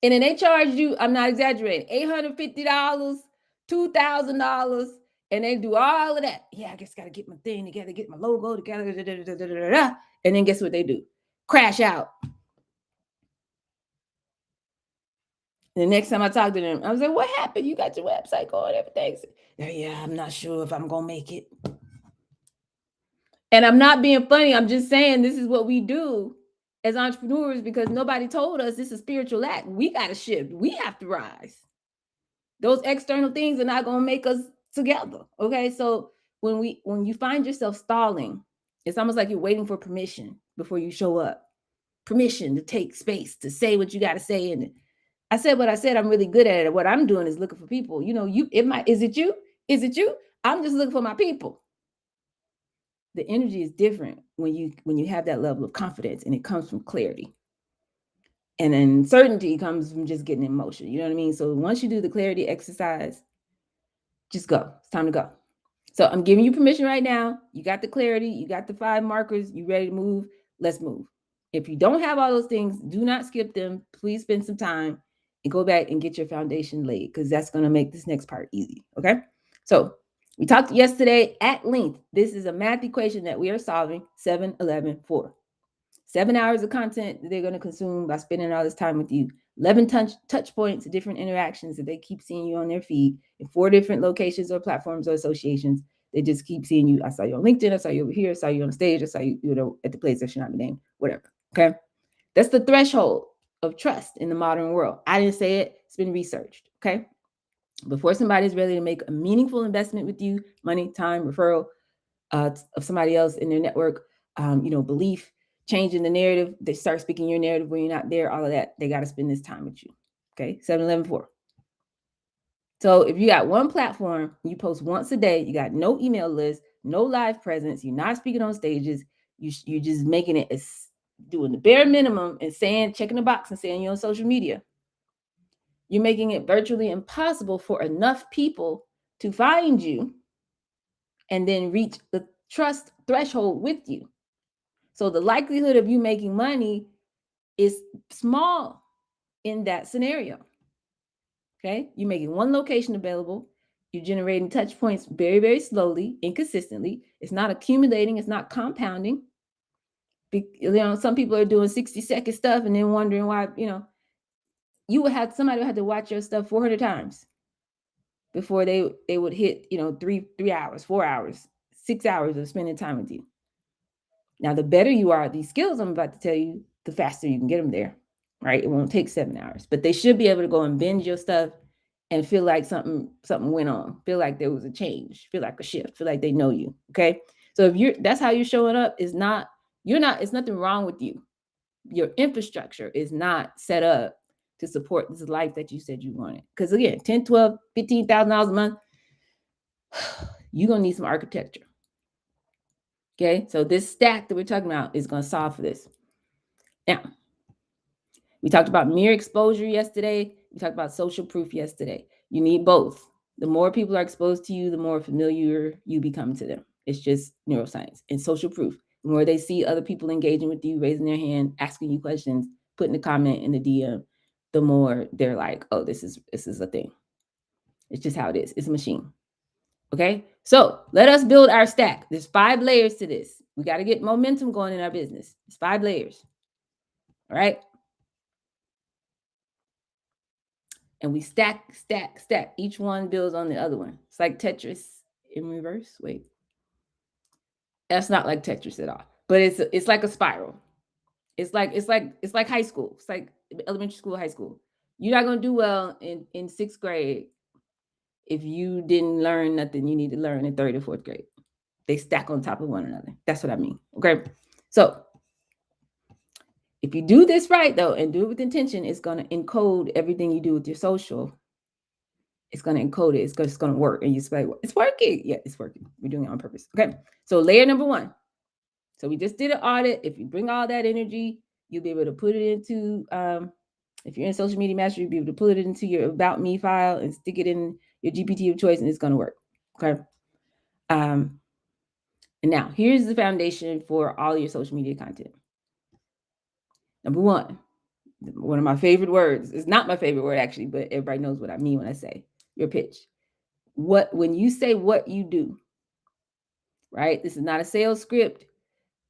And then they charged you, I'm not exaggerating, $850, $2,000, and they do all of that. Yeah, I just got to get my thing together, get my logo together, and then guess what they do? Crash out. The next time I talked to them, I was like, what happened? You got your website going, everything. Yeah, I'm not sure if I'm going to make it. And I'm not being funny. I'm just saying this is what we do as entrepreneurs because nobody told us this is a spiritual act. We got to shift. We have to rise. Those external things are not going to make us together. Okay. So when you find yourself stalling, it's almost like you're waiting for permission before you show up. Permission to take space, to say what you got to say. And I said what I said. I'm really good at it. What I'm doing is looking for people. Is it you? Is it you? I'm just looking for my people. The energy is different when you have that level of confidence, and it comes from clarity. And then certainty comes from just getting in motion. You know what I mean? So once you do the clarity exercise, just go. It's time to go. So I'm giving you permission right now. You got the clarity. You got the 5 markers. You ready to move? Let's move. If you don't have all those things, do not skip them. Please spend some time and go back and get your foundation laid, because that's going to make this next part easy. Okay? So we talked yesterday at length. This is a math equation that we are solving, 7, 11, 4. 7 hours of content that they're going to consume by spending all this time with you. 11 touch points, different interactions that they keep seeing you on their feed in 4 different locations or platforms or associations. They just keep seeing you. I saw you on LinkedIn. I saw you over here. I saw you on stage. I saw you, at the place that should not be named, whatever. Okay. That's the threshold of trust in the modern world. I didn't say it. It's been researched. Okay. Before somebody's ready to make a meaningful investment with you, money, time, referral of somebody else in their network, belief, changing the narrative, they start speaking your narrative when you're not there, all of that, they got to spend this time with you. Okay. 7, 11, 4. So if you got one platform, you post once a day, you got no email list, no live presence, you're not speaking on stages, you're just making it as doing the bare minimum and saying, checking the box and saying you're on social media. You're making it virtually impossible for enough people to find you and then reach the trust threshold with you. So the likelihood of you making money is small in that scenario. Okay. You're making one location available. You're generating touch points very, very slowly, inconsistently. It's not accumulating. It's not compounding. Some people are doing 60-second stuff and then wondering why, somebody would have to watch your stuff 400 times before they would hit, 3 hours, 4 hours, 6 hours of spending time with you. Now, the better you are at these skills I'm about to tell you, the faster you can get them there, right? It won't take 7 hours, but they should be able to go and binge your stuff and feel like something went on, feel like there was a change, feel like a shift, feel like they know you, okay? So that's how you're showing up, it's nothing wrong with you. Your infrastructure is not set up to support this life that you said you wanted. Because again, $10, $12, $15,000 a month, you're going to need some architecture. Okay, so this stack that we're talking about is going to solve for this. Now, we talked about mere exposure yesterday. We talked about social proof yesterday. You need both. The more people are exposed to you, the more familiar you become to them. It's just neuroscience and social proof. The more they see other people engaging with you, raising their hand, asking you questions, putting a comment in the DM, the more they're like, oh, this is a thing. It's just how it is. It's a machine. Okay, so let us build our stack. There's 5 layers to this. We got to get momentum going in our business. It's 5 layers. All right. And we stack. Each one builds on the other one. It's like Tetris in reverse. Wait. That's not like Tetris at all. But it's like a spiral. It's like high school. It's like elementary school, high school. You're not going to do well in 6th grade if you didn't learn nothing you need to learn in 3rd or 4th grade. They stack on top of one another. That's what I mean. Okay. So If you do this right, though, and do it with intention, it's going to encode everything you do with your social. It's going to encode it. It's just going to work. And you say, well, it's working. Yeah, it's working. We're doing it on purpose. Okay. So layer number 1. So we just did an audit. If you bring all that energy, you'll be able to put it into, if you're in social media mastery, you'll be able to put it into your About Me file and stick it in your GPT of choice, and it's going to work. Okay. And now here's the foundation for all your social media content. Number 1, one of my favorite words. It's not my favorite word actually, but everybody knows what I mean when I say your pitch. When you say what you do, right? This is not a sales script.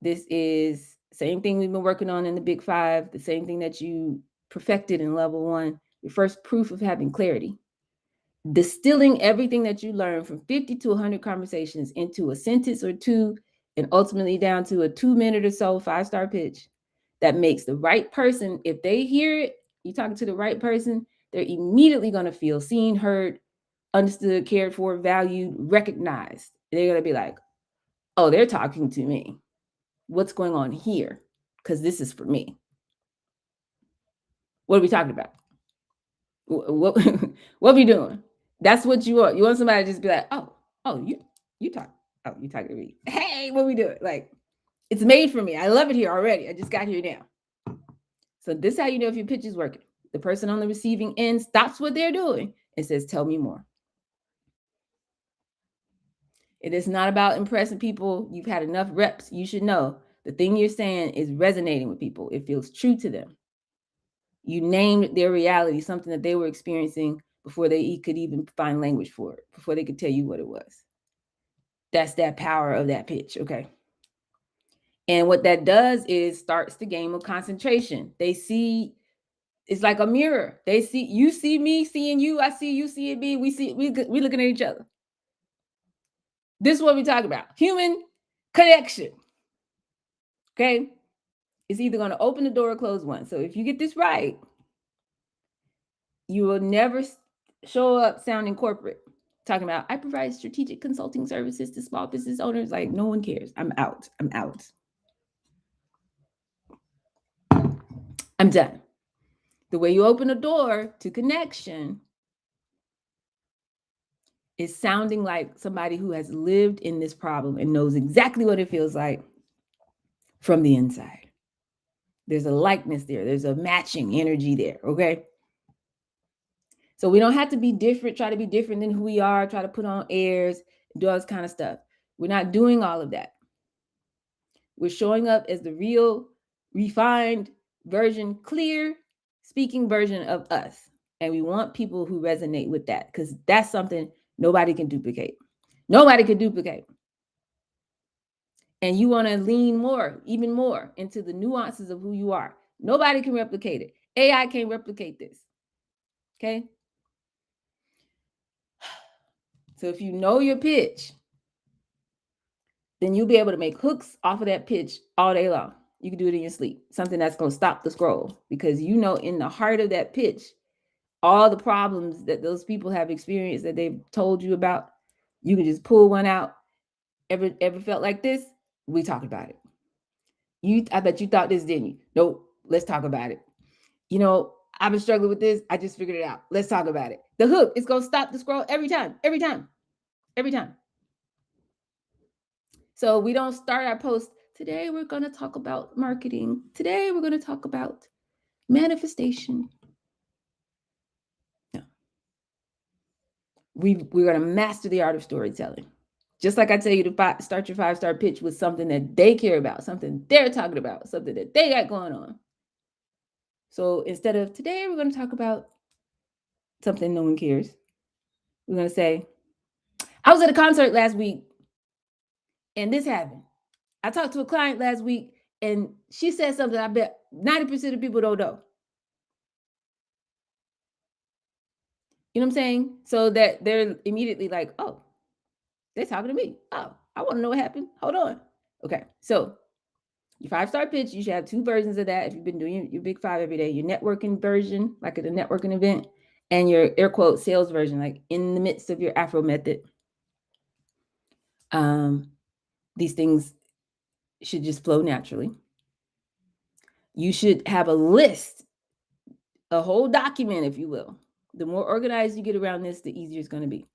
This is same thing we've been working on in the Big 5, the same thing that you perfected in level 1, your first proof of having clarity. Distilling everything that you learned from 50 to 100 conversations into a sentence or two, and ultimately down to a 2-minute or so 5-star pitch that makes the right person, if they hear it, you're talking to the right person, they're immediately going to feel seen, heard, understood, cared for, valued, recognized. They're going to be like, oh, they're talking to me. What's going on here? Because this is for me. What are we talking about? What are we doing? That's what you want. You want somebody to just be like, oh, you talk. Oh, you talking to me. Hey, what are we doing? Like, it's made for me. I love it here already. I just got here now. So this is how you know if your pitch is working. The person on the receiving end stops what they're doing and says, tell me more. It is not about impressing people. You've had enough reps. You should know the thing you're saying is resonating with people. It feels true to them. You named their reality, something that they were experiencing before they could even find language for it, before they could tell you what it was. That's that power of that pitch, okay? And what that does is starts the game of concentration. They see, it's like a mirror. They see, you see me seeing you, I see you seeing me, we looking at each other. This is what we talk about. Human connection. Okay? It's either going to open the door or close one. So if you get this right, you will never show up sounding corporate, talking about, I provide strategic consulting services to small business owners. Like, no one cares. I'm out. I'm done. The way you open a door to connection is sounding like somebody who has lived in this problem and knows exactly what it feels like from the inside. There's a likeness there. There's a matching energy there, okay? So we don't have to be different, try to be different than who we are, try to put on airs, do all this kind of stuff. We're not doing all of that. We're showing up as the real, refined version, clear speaking version of us. And we want people who resonate with that, because that's something nobody can duplicate. Nobody can duplicate. And you want to lean more, even more, into the nuances of who you are. Nobody can replicate it. AI can't replicate this. Okay? So if you know your pitch, then you'll be able to make hooks off of that pitch all day long. You can do it in your sleep. Something that's going to stop the scroll, because you know in the heart of that pitch, all the problems that those people have experienced that they've told you about, you can just pull one out. Ever felt like this? We talk about it. I bet you thought this, didn't you? Nope. Let's talk about it. You know, I've been struggling with this. I just figured it out. Let's talk about it. The hook is going to stop the scroll every time. So we don't start our post, today we're going to talk about marketing. Today we're going to talk about manifestation. No. We're going to master the art of storytelling. Just like I tell you to start your 5-star pitch with something that they care about, something they're talking about, something that they got going on. So instead of, today we're going to talk about something no one cares, we're going to say, I was at a concert last week and this happened. I talked to a client last week and she said something I bet 90% of people don't know. You know what I'm saying? So that they're immediately like, oh, they're talking to me. Oh, I want to know what happened. Hold on. Okay. So your 5-star pitch, you should have 2 versions of that if you've been doing your Big 5 every day. Your networking version, like at a networking event, and your air quote sales version, like in the midst of your Afro method. These things should just flow naturally. You should have a list, a whole document, if you will. The more organized you get around this, the easier it's going to be.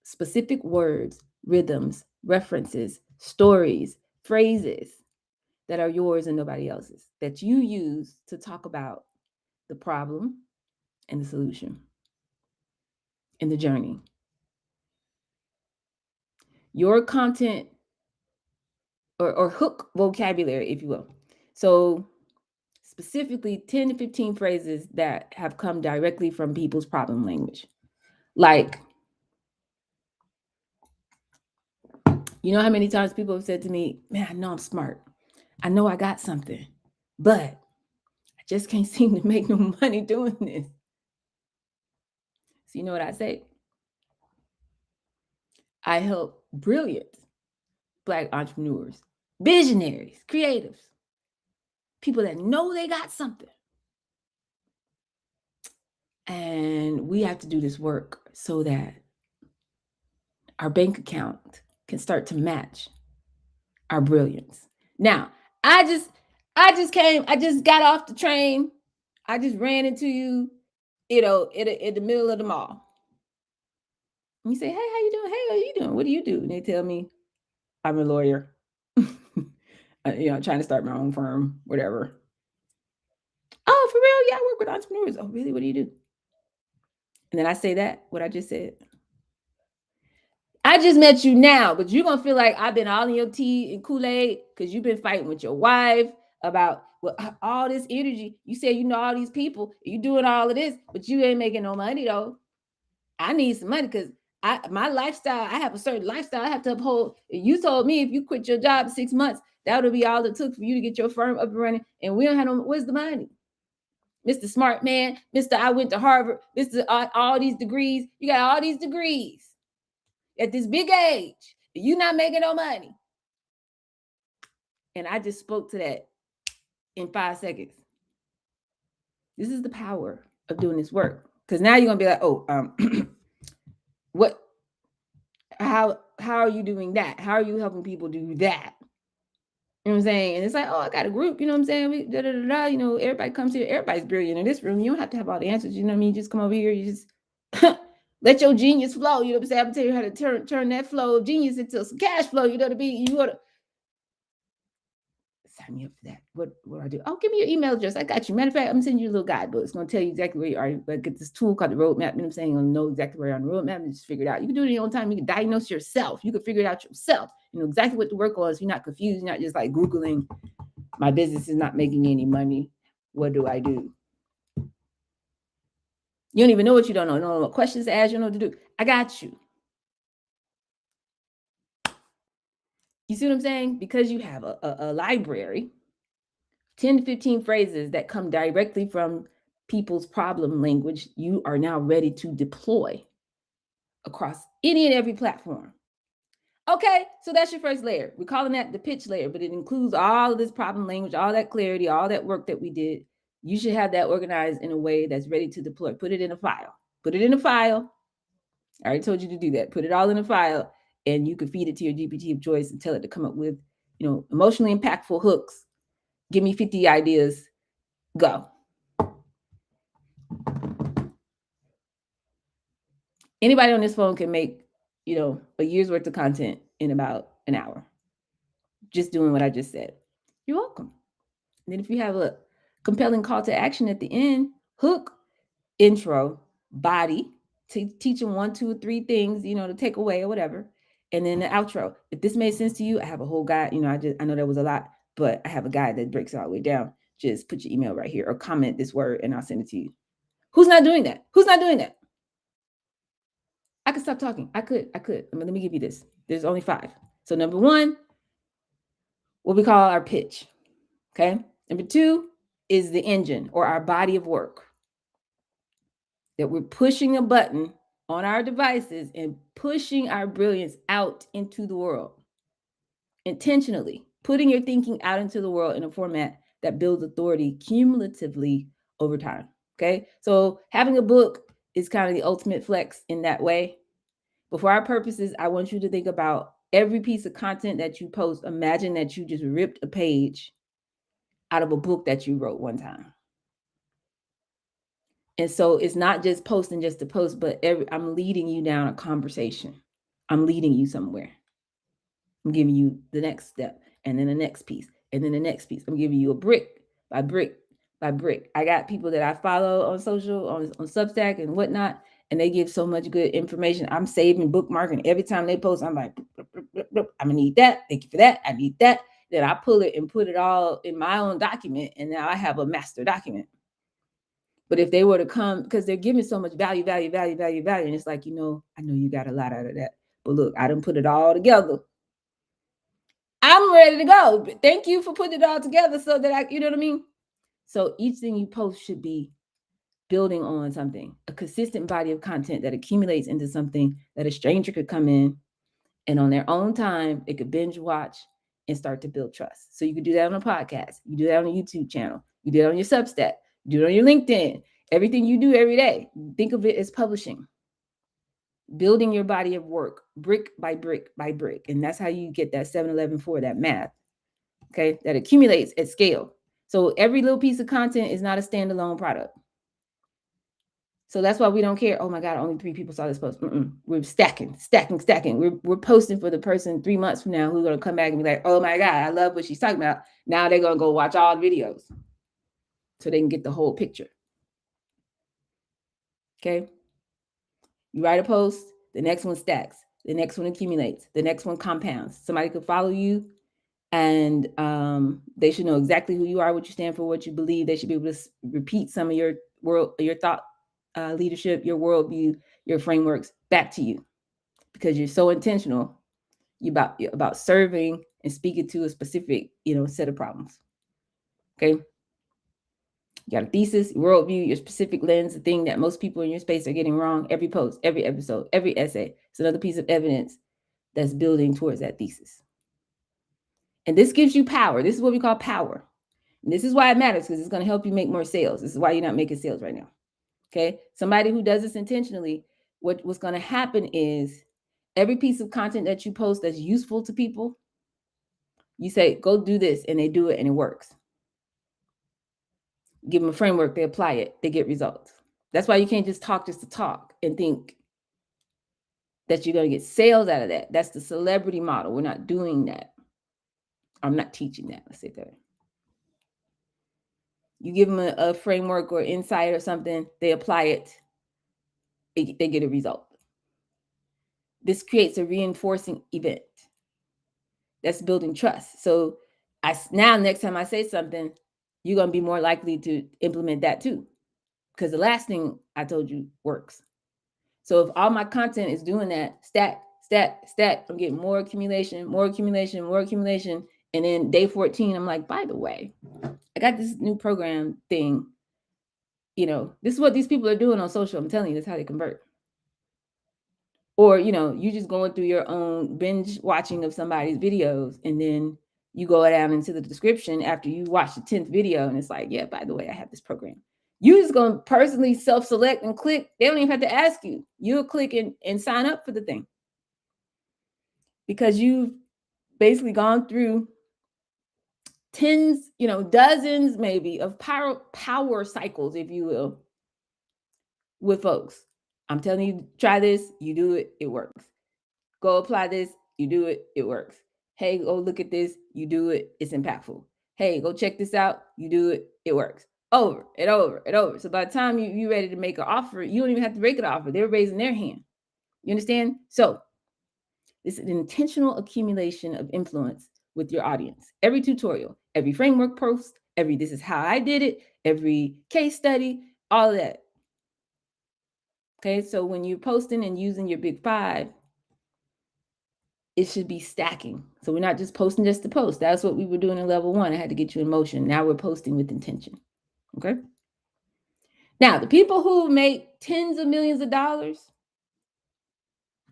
Specific words, rhythms, references, stories, phrases that are yours and nobody else's that you use to talk about the problem and the solution in the journey. Your content or hook vocabulary, if you will. So, specifically 10 to 15 phrases that have come directly from people's problem language. Like, you know how many times people have said to me, man, I know I'm smart. I know I got something, but I just can't seem to make no money doing this. So, you know what I say? I help brilliant Black entrepreneurs, visionaries, creatives, people that know they got something. And we have to do this work so that our bank account can start to match our brilliance. Now, I just got off the train. I just ran into you, in the middle of the mall. And you say, hey, how you doing? Hey, how you doing? What do you do? And they tell me, I'm a lawyer. Trying to start my own firm, whatever. Oh, for real? Yeah, I work with entrepreneurs. Oh, really? What do you do? And then I say what I just said. I just met you now, but you're going to feel like I've been all in your tea and Kool-Aid because you've been fighting with your wife about all this energy. You say you know all these people, you doing all of this, but you ain't making no money though. I need some money because my lifestyle, I have a certain lifestyle I have to uphold. You told me if you quit your job in 6 months, that would be all it took for you to get your firm up and running. And we don't have no, where's the money? Mr. Smart Man, Mr. I went to Harvard, Mr. All these degrees. You got all these degrees at this big age. You not making no money. And I just spoke to that in 5 seconds. This is the power of doing this work. Because now you're gonna be like, oh, what? How are you doing that? How are you helping people do that? You know what I'm saying? And it's like, oh, I got a group. You know what I'm saying? Everybody comes here. Everybody's brilliant in this room. You don't have to have all the answers. You know what I mean? Just come over here. You just let your genius flow. You know what I'm saying? I'm gonna tell you how to turn that flow of genius into some cash flow. You know what I mean? You ought to sign me up for that. What do I do? Oh, give me your email address. I got you. Matter of fact, I'm gonna send you a little guidebook. It's gonna tell you exactly where you are. But get this tool called the roadmap. You know what I'm saying? You'll know exactly where you're on the roadmap and just figure it out. You can do it in your own time. You can diagnose yourself. You can figure it out yourself. You know exactly what to work on. So you're not confused. You're not just like Googling, my business is not making any money. What do I do? You don't even know what you don't know. You don't know what questions to ask. You don't know what to do. I got you. You see what I'm saying? Because you have a library, 10 to 15 phrases that come directly from people's problem language, you are now ready to deploy across any and every platform. Okay, so that's your first layer. We're calling that the pitch layer, but it includes all of this problem language, all that clarity, all that work that we did. You should have that organized in a way that's ready to deploy. Put it in a file. Put it in a file. I already told you to do that. Put it all in a file, and you can feed it to your GPT of choice and tell it to come up with, emotionally impactful hooks. Give me 50 ideas. Go. Anybody on this phone can make, a year's worth of content in about an hour. Just doing what I just said. You're welcome. And then if you have a compelling call to action at the end, hook, intro, body, teach them 1, 2, 3 things, to take away or whatever. And then the outro. If this made sense to you, I have a whole guide. I know that was a lot, but I have a guide that breaks it all the way down. Just put your email right here or comment this word and I'll send it to you. Who's not doing that? Who's not doing that? I could stop talking. I could. Let me give you this. There's only 5. So number 1, what we call our pitch. Okay. Number 2 is the engine or our body of work that we're pushing a button on our devices and pushing our brilliance out into the world intentionally, putting your thinking out into the world in a format that builds authority cumulatively over time. Okay. So having a book is kind of the ultimate flex in that way. But for our purposes, I want you to think about every piece of content that you post. Imagine that you just ripped a page out of a book that you wrote one time. And so it's not just posting just to post, but I'm leading you down a conversation. I'm leading you somewhere. I'm giving you the next step, and then the next piece, and then the next piece. I'm giving you a brick by brick by brick. I got people that I follow on social, on Substack and whatnot, and they give so much good information. I'm saving, bookmarking every time they post. I'm like, I'm gonna need that. Thank you for that. I need that. Then I pull it and put it all in my own document, and now I have a master document. But if they were to come, because they're giving so much value, and it's like, I know you got a lot out of that, but look, I didn't put it all together. I'm ready to go. Thank you for putting it all together so that you know what I mean? So each thing you post should be building on something, a consistent body of content that accumulates into something that a stranger could come in and on their own time, they could binge watch and start to build trust. So you could do that on a podcast. You do that on a YouTube channel. You do that on your Substack. You do it on your LinkedIn. Everything you do every day, think of it as publishing. Building your body of work, brick by brick by brick. And that's how you get that 7-11-4, that math, okay, that accumulates at scale. So every little piece of content is not a standalone product. So that's why we don't care. Oh my God, only 3 people saw this post. We're stacking. We're posting for the person 3 months from now who's going to come back and be like, oh my God, I love what she's talking about. Now they're going to go watch all the videos so they can get the whole picture. Okay. You write a post, the next one stacks, the next one accumulates, the next one compounds. Somebody could follow you and they should know exactly who you are, what you stand for, what you believe. They should be able to repeat some of your thought leadership, your worldview, your frameworks back to you because you're so intentional about serving and speaking to a specific, set of problems. Okay. You got a thesis, worldview, your specific lens, the thing that most people in your space are getting wrong. Every post, every episode, every essay. It's another piece of evidence that's building towards that thesis. And this gives you power. This is what we call power. And this is why it matters, because it's going to help you make more sales. This is why you're not making sales right now. Okay. Somebody who does this intentionally, what's going to happen is every piece of content that you post that's useful to people, you say, go do this, and they do it and it works. Give them a framework, they apply it, they get results. That's why you can't just talk to talk and think that you're going to get sales out of that. That's the celebrity model. We're not doing that. I'm not teaching that. Let's say that. You give them a framework or insight or something, they apply it, they get a result. This creates a reinforcing event. That's building trust. So now next time I say something, you're going to be more likely to implement that too. Because the last thing I told you works. So if all my content is doing that, stack, I'm getting more accumulation. And then day 14, I'm like, by the way, I got this new program thing. This is what these people are doing on social. I'm telling you, that's how they convert. Or, you just going through your own binge watching of somebody's videos, and then you go down into the description after you watch the 10th video, and it's like, yeah, by the way, I have this program. You just going to personally self-select and click. They don't even have to ask you. You'll click and sign up for the thing. Because you've basically gone through tens, dozens maybe of power cycles, if you will, with folks. I'm telling you, try this, you do it, it works. Go apply this, you do it, it works. Hey, go look at this, you do it, it's impactful. Hey, go check this out, you do it, it works. Over and over and over. So by the time you're ready to make an offer, you don't even have to make an offer. They're raising their hand. You understand? So this is an intentional accumulation of influence with your audience. Every tutorial, every framework post, this is how I did it, every case study, all of that. Okay, so when you're posting and using your big 5, it should be stacking. So we're not just posting just to post. That's what we were doing in level 1. I had to get you in motion. Now we're posting with intention. Okay. Now, the people who make tens of millions of dollars,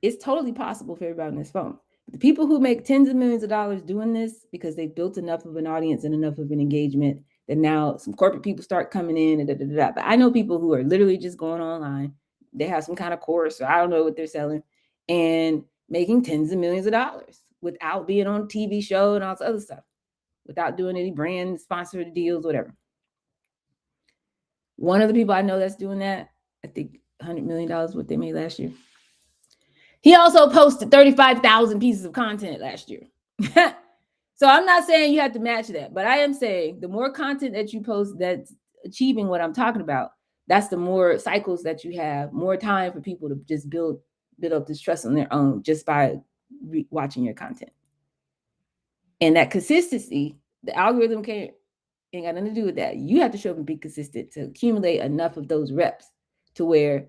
it's totally possible for everybody on this phone. But the people who make tens of millions of dollars doing this because they've built enough of an audience and enough of an engagement that now some corporate people start coming in and But I know people who are literally just going online. They have some kind of course, or I don't know what they're selling, and making tens of millions of dollars without being on a TV show and all this other stuff. without doing any brand sponsored deals, whatever. One of the people I know that's doing that, I think $100 million what they made last year. He also posted 35,000 pieces of content last year. So I'm not saying you have to match that, but I am saying the more content that you post that's achieving what I'm talking about, that's the more cycles that you have, more time for people to just build up this trust on their own just by watching your content. And that consistency, the algorithm ain't got nothing to do with that. You have to show up and be consistent to accumulate enough of those reps to where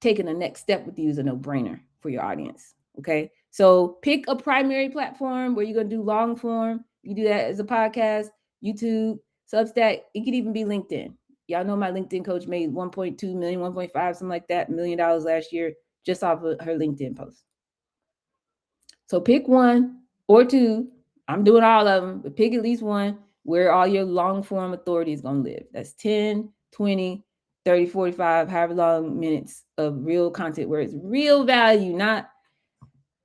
taking the next step with you is a no-brainer for your audience. Okay. So pick a primary platform where you're going to do long form. You do that as a podcast, YouTube, Substack. It could even be LinkedIn. Y'all know my LinkedIn coach made 1.2 million, 1.5, something like that, $1 million last year just off of her LinkedIn post. So pick one or two. I'm doing all of them, but pick at least one where all your long form authority is going to live. That's 10, 20, 30, 45, however long minutes of real content where it's real value, not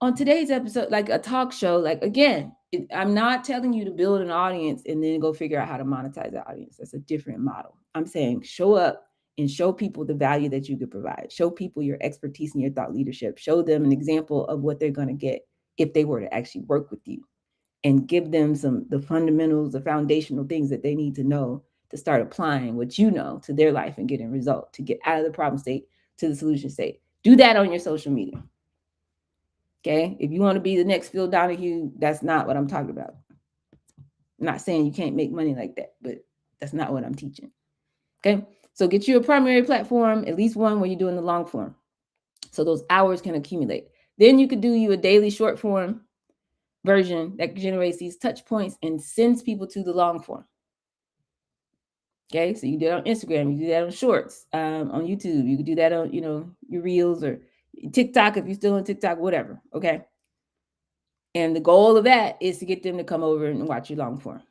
on today's episode, like a talk show. Like, again, I'm not telling you to build an audience and then go figure out how to monetize that audience. That's a different model. I'm saying show up and show people the value that you could provide. Show people your expertise and your thought leadership. Show them an example of what they're going to get if they were to actually work with you, and give them the fundamentals, the foundational things that they need to know to start applying what you know to their life and getting result, to get out of the problem state to the solution state. Do that on your social media. Okay. If you want to be the next Phil Donahue, that's not what I'm talking about. I'm not saying you can't make money like that, but that's not what I'm teaching. Okay. So get you a primary platform, at least one where you're doing the long form, so those hours can accumulate. Then you could do you a daily short form version that generates these touch points and sends people to the long form. Okay, so you do that on Instagram, you do that on Shorts, on YouTube, you could do that on, your Reels or TikTok if you're still on TikTok, whatever. Okay, and the goal of that is to get them to come over and watch your long form.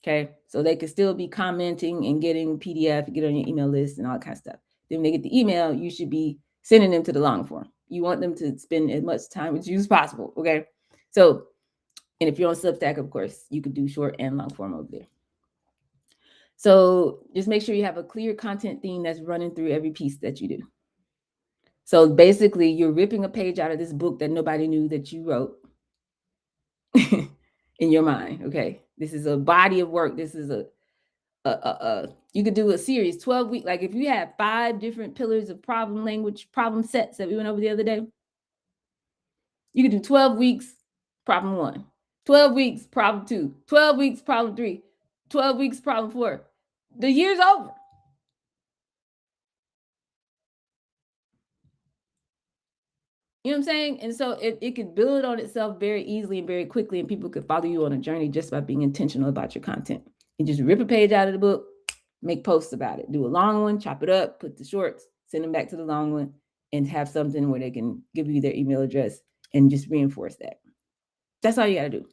Okay, so they could still be commenting and getting PDF, get on your email list and all that kind of stuff. Then when they get the email, you should be sending them to the long form. You want them to spend as much time with you as possible. Okay, so, and if you're on Substack, of course, you could do short and long form over there. So just make sure you have a clear content theme that's running through every piece that you do. So basically, you're ripping a page out of this book that nobody knew that you wrote in your mind. Okay, this is a body of work. This is you could do a series, 12 weeks. Like if you have 5 different pillars of problem language, problem sets that we went over the other day, you could do 12 weeks, problem 1, 12 weeks, problem 2, 12 weeks, problem 3, 12 weeks, problem 4. The year's over. You know what I'm saying? And so it could build on itself very easily and very quickly, and people could follow you on a journey just by being intentional about your content. And just rip a page out of the book, make posts about it. Do a long one, chop it up, put the shorts, send them back to the long one, and have something where they can give you their email address and just reinforce that. That's all you got to do.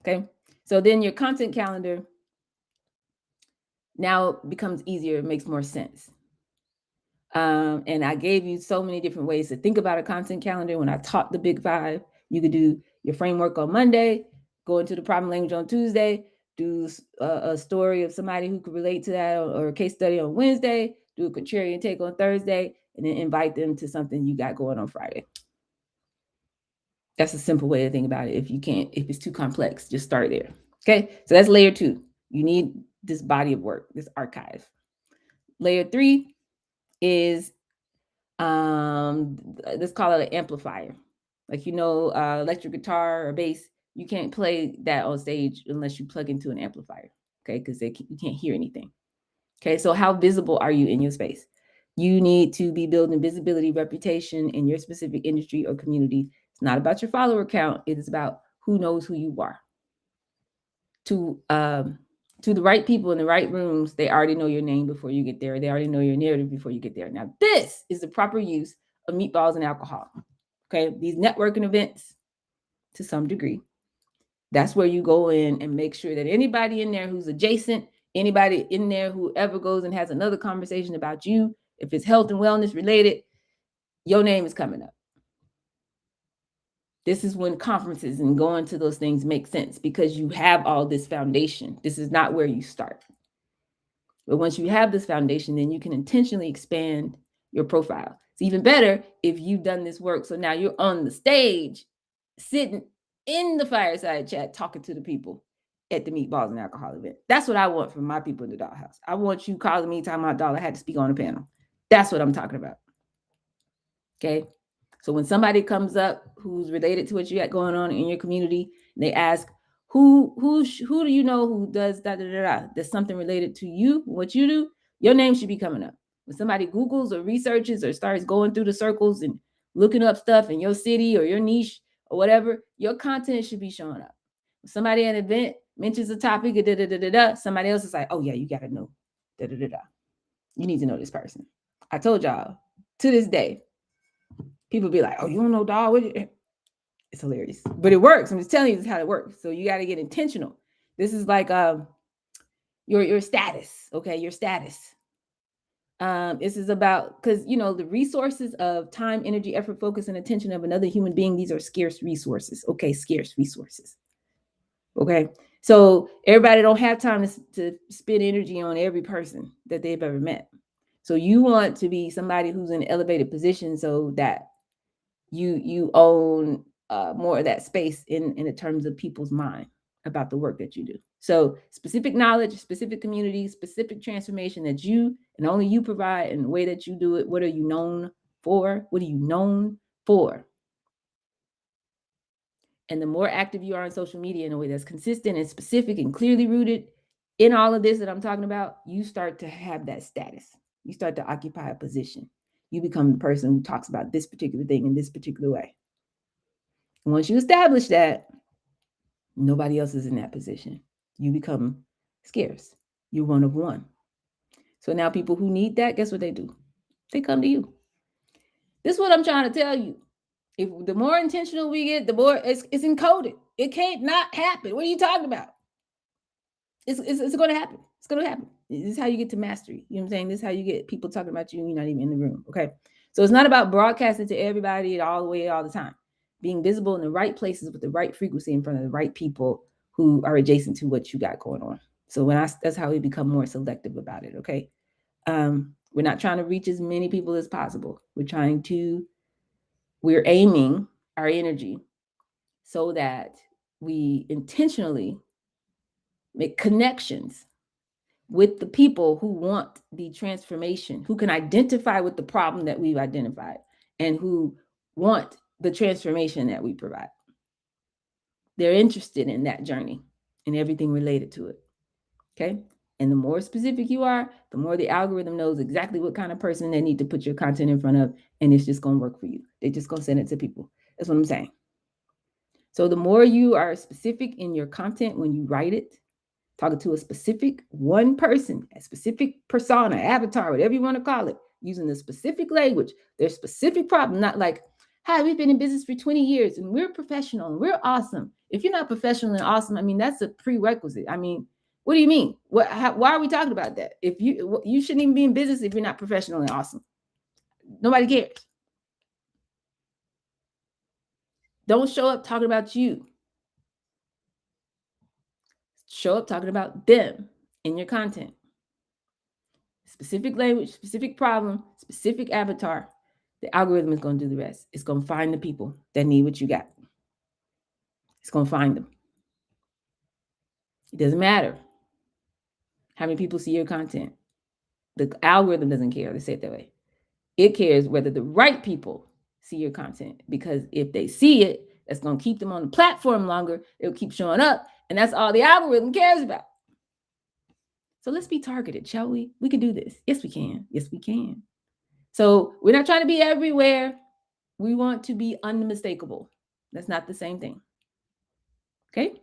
Okay? So then your content calendar now becomes easier, it makes more sense. And I gave you so many different ways to think about a content calendar. When I taught the Big 5, you could do your framework on Monday, go into the problem language on Tuesday, do a story of somebody who could relate to that, or a case study on Wednesday, do a contrarian take on Thursday, and then invite them to something you got going on Friday. That's a simple way to think about it. If it's too complex, just start there. Okay, so that's layer 2. You need this body of work, this archive. Layer 3 is let's call it an amplifier. Like, electric guitar or bass, you can't play that on stage unless you plug into an amplifier. Okay, because you can't hear anything. Okay, so how visible are you in your space? You need to be building visibility, reputation in your specific industry or community. It's not about your follower count. It is about who knows who you are. To the right people in the right rooms, they already know your name before you get there. They already know your narrative before you get there. Now, this is the proper use of meatballs and alcohol. Okay, these networking events, to some degree, that's where you go in and make sure that anybody in there who's adjacent, anybody in there who ever goes and has another conversation about you, if it's health and wellness related, your name is coming up. This is when conferences and going to those things make sense because you have all this foundation. This is not where you start. But once you have this foundation, then you can intentionally expand your profile. It's even better if you've done this work. So now you're on the stage, sitting in the fireside chat, talking to the people at the Meatballs and Alcohol event. That's what I want from my people in the dollhouse. I want you calling me, talking about dollar, I had to speak on a panel. That's what I'm talking about. Okay. So when somebody comes up who's related to what you got going on in your community, and they ask, who do you know who does da da da da? There's something related to you, what you do. Your name should be coming up. When somebody Googles or researches or starts going through the circles and looking up stuff in your city or your niche or whatever, your content should be showing up. When somebody at an event mentions a topic, da da da da da, somebody else is like, oh yeah, you got to know, da da da da. You need to know this person. I told y'all to this day, people be like, oh, you don't know, dog. It's hilarious, but it works. I'm just telling you this is how it works. So you got to get intentional. This is like your status, okay? Your status. This is about, because the resources of time, energy, effort, focus, and attention of another human being. These are scarce resources. Okay, scarce resources. Okay, so everybody don't have time to spend energy on every person that they've ever met. So you want to be somebody who's in an elevated position so that you own more of that space in the terms of people's mind about the work that you do. So specific knowledge, specific community, specific transformation that you and only you provide, and the way that you do it. What are you known for? What are you known for? And the more active you are on social media in a way that's consistent and specific and clearly rooted in all of this that I'm talking about, you start to have that status. You start to occupy a position. You become the person who talks about this particular thing in this particular way. And once you establish that, nobody else is in that position. You become scarce. You're one of one. So now people who need that, guess what they do? They come to you. This is what I'm trying to tell you. If the more intentional we get, the more it's encoded. It can't not happen. What are you talking about? It's going to happen. It's going to happen. This is how you get to mastery. You know what I'm saying? This is how you get people talking about you and you're not even in the room. Okay. So it's not about broadcasting to everybody all the way, all the time. Being visible in the right places with the right frequency in front of the right people who are adjacent to what you got going on. So that's how we become more selective about it. Okay. We're not trying to reach as many people as possible. We're aiming our energy so that we intentionally make connections with the people who want the transformation, who can identify with the problem that we've identified, and who want the transformation that we provide. They're interested in that journey and everything related to it. Okay. And the more specific you are, the more the algorithm knows exactly what kind of person they need to put your content in front of, and it's just going to work for you. They're just going to send it to people. That's what I'm saying. So the more you are specific in your content when you write it, talking to a specific one person, a specific persona, avatar, whatever you want to call it, using the specific language, their specific problem, not like, hi, we've been in business for 20 years and we're professional and we're awesome. If you're not professional and awesome, I mean, that's a prerequisite. I mean, what do you mean? Why are we talking about that? If you shouldn't even be in business if you're not professional and awesome. Nobody cares. Don't show up talking about you. Show up talking about them in your content. Specific language, specific problem, specific avatar. The algorithm is going to do the rest. It's going to find the people that need what you got. It's going to find them. It doesn't matter how many people see your content. The algorithm doesn't care. Let's say it that way. It cares whether the right people see your content, because if they see it, that's going to keep them on the platform longer. It'll keep showing up, and that's all the algorithm cares about. So let's be targeted, shall we? We can do this. Yes, we can. Yes, we can. So we're not trying to be everywhere. We want to be unmistakable. That's not the same thing. Okay?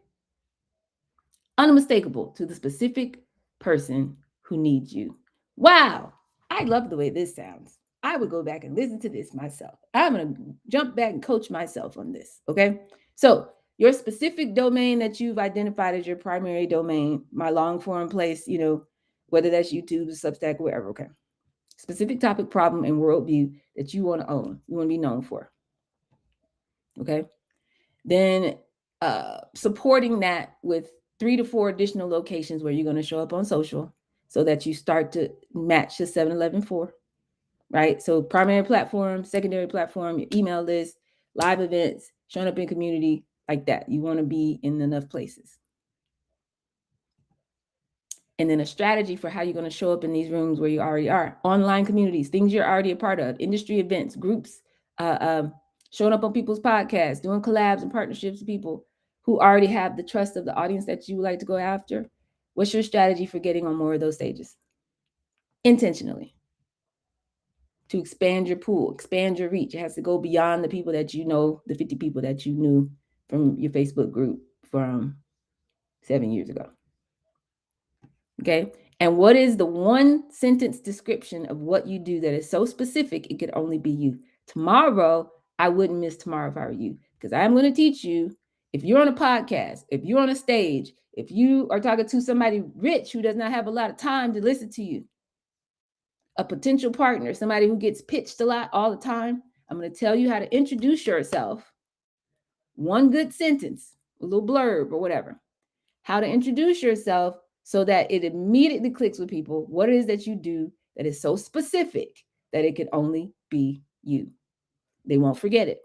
Unmistakable to the specific person who needs you. Wow. I love the way this sounds. I would go back and listen to this myself. I'm going to jump back and coach myself on this. Okay? So your specific domain that you've identified as your primary domain, my long form place, whether that's YouTube, Substack, wherever. Okay? Specific topic, problem, and worldview that you want to own, you want to be known for. Okay? Then supporting that with 3 to 4 additional locations where you're going to show up on social so that you start to match the 7-Eleven 4, right? So primary platform, secondary platform, your email list, live events, showing up in community like that. You want to be in enough places. And then a strategy for how you're going to show up in these rooms where you already are. Online communities, things you're already a part of, industry events, groups, showing up on people's podcasts, doing collabs and partnerships with people who already have the trust of the audience that you would like to go after. What's your strategy for getting on more of those stages? Intentionally. To expand your pool, expand your reach. It has to go beyond the people that you know, the 50 people that you knew from your Facebook group from 7 years ago. Okay. And what is the one sentence description of what you do that is so specific it could only be you? Tomorrow, I wouldn't miss tomorrow if I were you, because I'm going to teach you, if you're on a podcast, if you're on a stage, if you are talking to somebody rich who does not have a lot of time to listen to you, a potential partner, somebody who gets pitched a lot all the time, I'm going to tell you how to introduce yourself. One good sentence, a little blurb or whatever, how to introduce yourself so that it immediately clicks with people what it is that you do that is so specific that it can only be you. They won't forget it.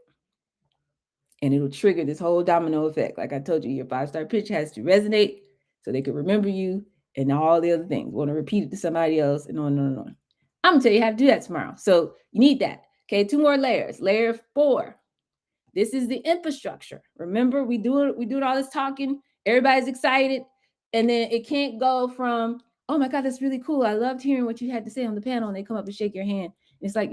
And it'll trigger this whole domino effect. Like I told you, your 5-star pitch has to resonate so they can remember you and all the other things. Want to repeat it to somebody else and on and on and on. I'm going to tell you how to do that tomorrow. So you need that. Okay, 2 more layers. Layer 4. This is the infrastructure. Remember, we doing all this talking. Everybody's excited. And then it can't go from, oh my God, that's really cool. I loved hearing what you had to say on the panel. And they come up and shake your hand. It's like,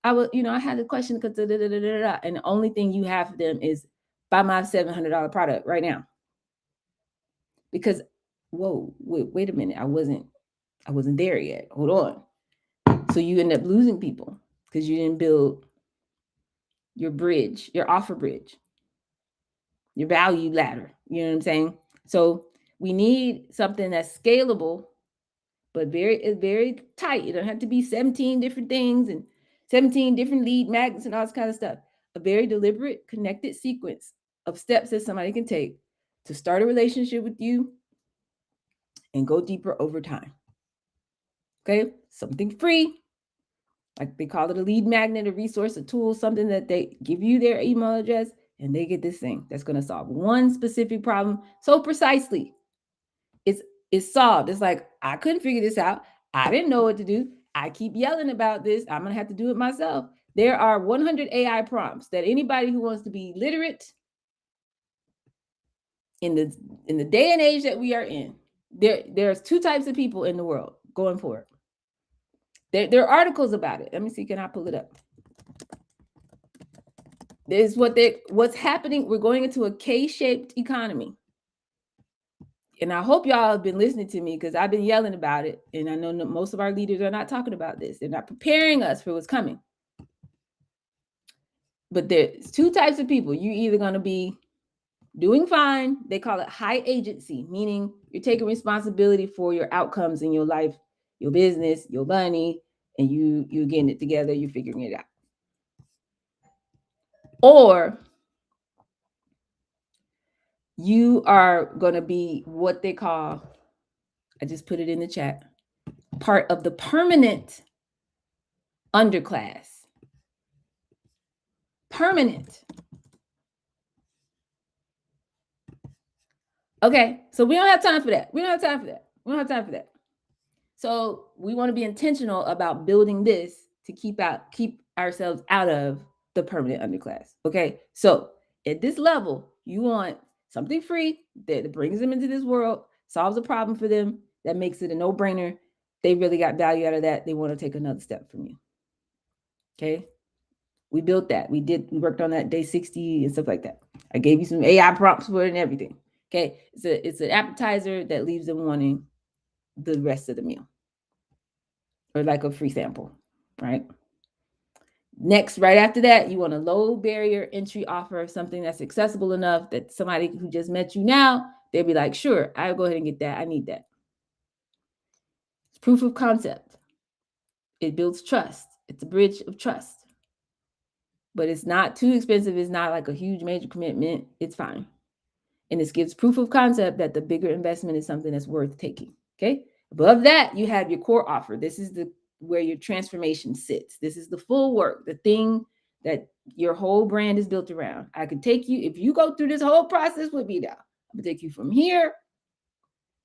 I had a question because and the only thing you have for them is buy my $700 product right now. Because, wait a minute. I wasn't there yet. Hold on. So you end up losing people because you didn't build your bridge, your offer bridge, your value ladder. You know what I'm saying? So we need something that's scalable, but very tight. It don't have to be 17 different things and 17 different lead magnets and all this kind of stuff. A very deliberate, connected sequence of steps that somebody can take to start a relationship with you and go deeper over time. Okay? Something free, like they call it a lead magnet, a resource, a tool, something that they give you their email address and they get this thing that's going to solve one specific problem so precisely. It's solved. It's like, I couldn't figure this out. I didn't know what to do. I keep yelling about this. I'm going to have to do it myself. There are 100 AI prompts that anybody who wants to be literate in the day and age that we are in, there's 2 types of people in the world going forward. There are articles about it. Let me see. Can I pull it up? This is what's happening. We're going into a K-shaped economy. And I hope y'all have been listening to me because I've been yelling about it. And I know most of our leaders are not talking about this. They're not preparing us for what's coming. But there's 2 types of people. You're either going to be doing fine. They call it high agency, meaning you're taking responsibility for your outcomes in your life, your business, your money, and you're getting it together. You're figuring it out. Or you are going to be what they call, I just put it in the chat, part of the permanent underclass. Permanent. Okay, so we don't have time for that. So we want to be intentional about building this to keep ourselves out of the permanent underclass. Okay, so at this level, you want something free that brings them into this world, solves a problem for them, that makes it a no-brainer. They really got value out of that. They want to take another step from you. Okay, we built that. We worked on that day 60 and stuff like that. I gave you some AI prompts for it and everything. Okay, it's an appetizer that leaves them wanting the rest of the meal, or like a free sample, right? Next, right after that, you want a low barrier entry offer, something that's accessible enough that somebody who just met you now, they'll be like, sure, I'll go ahead and get that. I need that. It's proof of concept. It builds trust. It's a bridge of trust. but it's not too expensive. It's not like a huge major commitment. It's fine. And this gives proof of concept that the bigger investment is something that's worth taking. Okay. Above that, you have your core offer. This is the where your transformation sits. This is the full work, the thing that your whole brand is built around. I could take you, if you go through this whole process with me now, I'm gonna take you from here,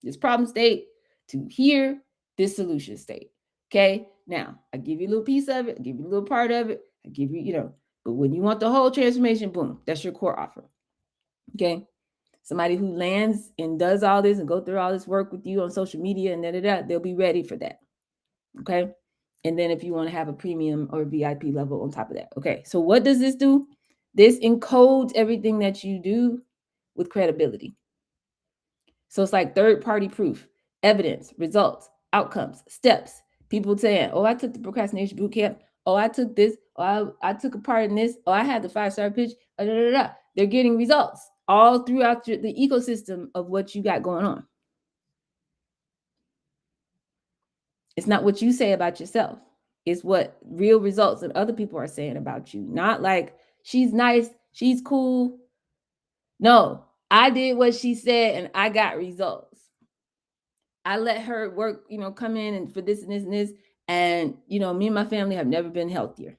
this problem state, to here, this solution state. Okay. Now I give you a little piece of it, I give you a little part of it, I give you, but when you want the whole transformation, boom, that's your core offer. Okay. Somebody who lands and does all this and go through all this work with you on social media and they'll be ready for that. Okay. And then if you want to have a premium or VIP level on top of that. Okay. So what does this do? This encodes everything that you do with credibility. So it's like third party proof, evidence, results, outcomes, steps. People saying, oh, I took the procrastination boot camp. Oh, I took this. Oh, I took a part in this. Oh, I had the 5-star pitch. They're getting results all throughout the ecosystem of what you got going on. It's not what you say about yourself. It's what real results that other people are saying about you. Not like she's nice, she's cool. No, I did what she said and I got results. I let her work, come in and for this and this and this. And, me and my family have never been healthier.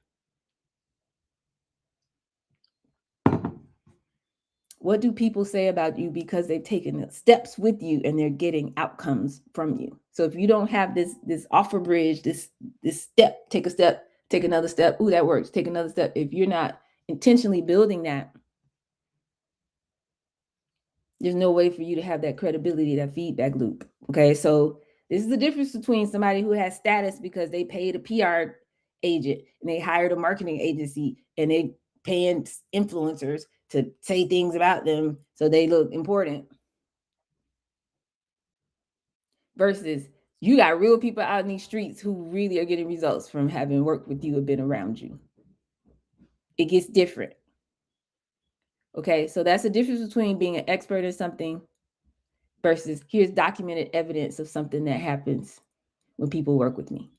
What do people say about you because they've taken steps with you and they're getting outcomes from you? So if you don't have this offer bridge, this step, take a step, take another step. Ooh, that works. Take another step. If you're not intentionally building that, there's no way for you to have that credibility, that feedback loop. Okay. So this is the difference between somebody who has status because they paid a PR agent and they hired a marketing agency and they paying influencers to say things about them so they look important, versus you got real people out in these streets who really are getting results from having worked with you or been around you. It gets different. Okay, so that's the difference between being an expert in something versus here's documented evidence of something that happens when people work with me.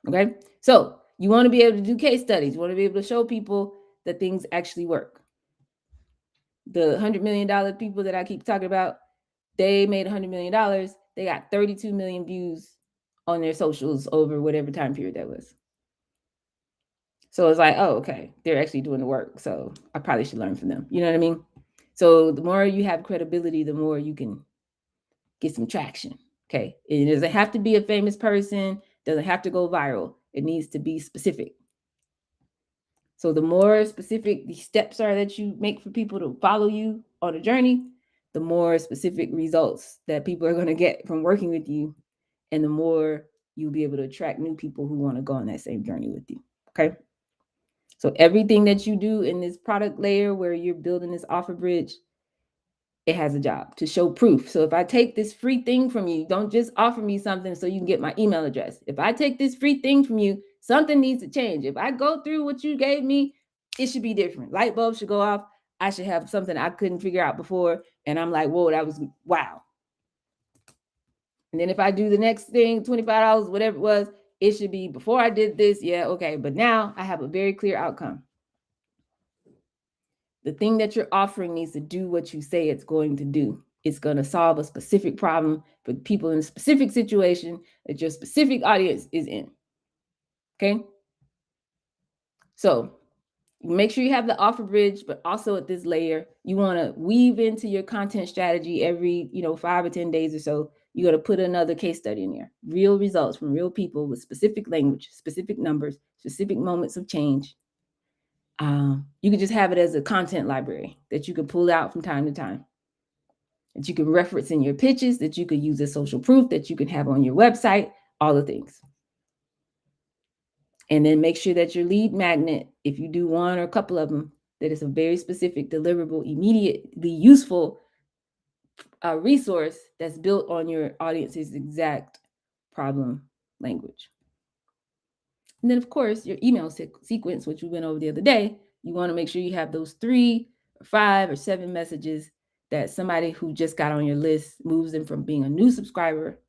Okay, so you want to be able to do case studies. You want to be able to show people that things actually work. The $100 million people that I keep talking about, they made $100 million. They got 32 million views on their socials over whatever time period that was. So it's like, oh, okay, they're actually doing the work. So I probably should learn from them. You know what I mean? So the more you have credibility, the more you can get some traction. Okay. It doesn't have to be a famous person, doesn't have to go viral. It needs to be specific. So the more specific the steps are that you make for people to follow you on a journey, the more specific results that people are going to get from working with you. And the more you'll be able to attract new people who want to go on that same journey with you. Okay. So everything that you do in this product layer where you're building this offer bridge, it has a job to show proof. So if I take this free thing from you, don't just offer me something so you can get my email address. If I take this free thing from you, something needs to change. If I go through what you gave me, it should be different. Light bulbs should go off. I should have something I couldn't figure out before. And I'm like, whoa, that was wow. And then if I do the next thing, $25, whatever it was, it should be before I did this. Yeah, okay. But now I have a very clear outcome. The thing that you're offering needs to do what you say it's going to do. It's going to solve a specific problem for people in a specific situation that your specific audience is in. Okay. So make sure you have the offer bridge, but also at this layer, you want to weave into your content strategy every, 5 or 10 days or so. You got to put another case study in there, real results from real people with specific language, specific numbers, specific moments of change. You can just have it as a content library that you can pull out from time to time, that you can reference in your pitches, that you could use as social proof, that you can have on your website, all the things. And then make sure that your lead magnet, if you do one or a couple of them, that is a very specific, deliverable, immediately useful resource that's built on your audience's exact problem language. And then, of course, your email sequence, which we went over the other day, you want to make sure you have those 3 or 5 or 7 messages that somebody who just got on your list moves them from being a new subscriber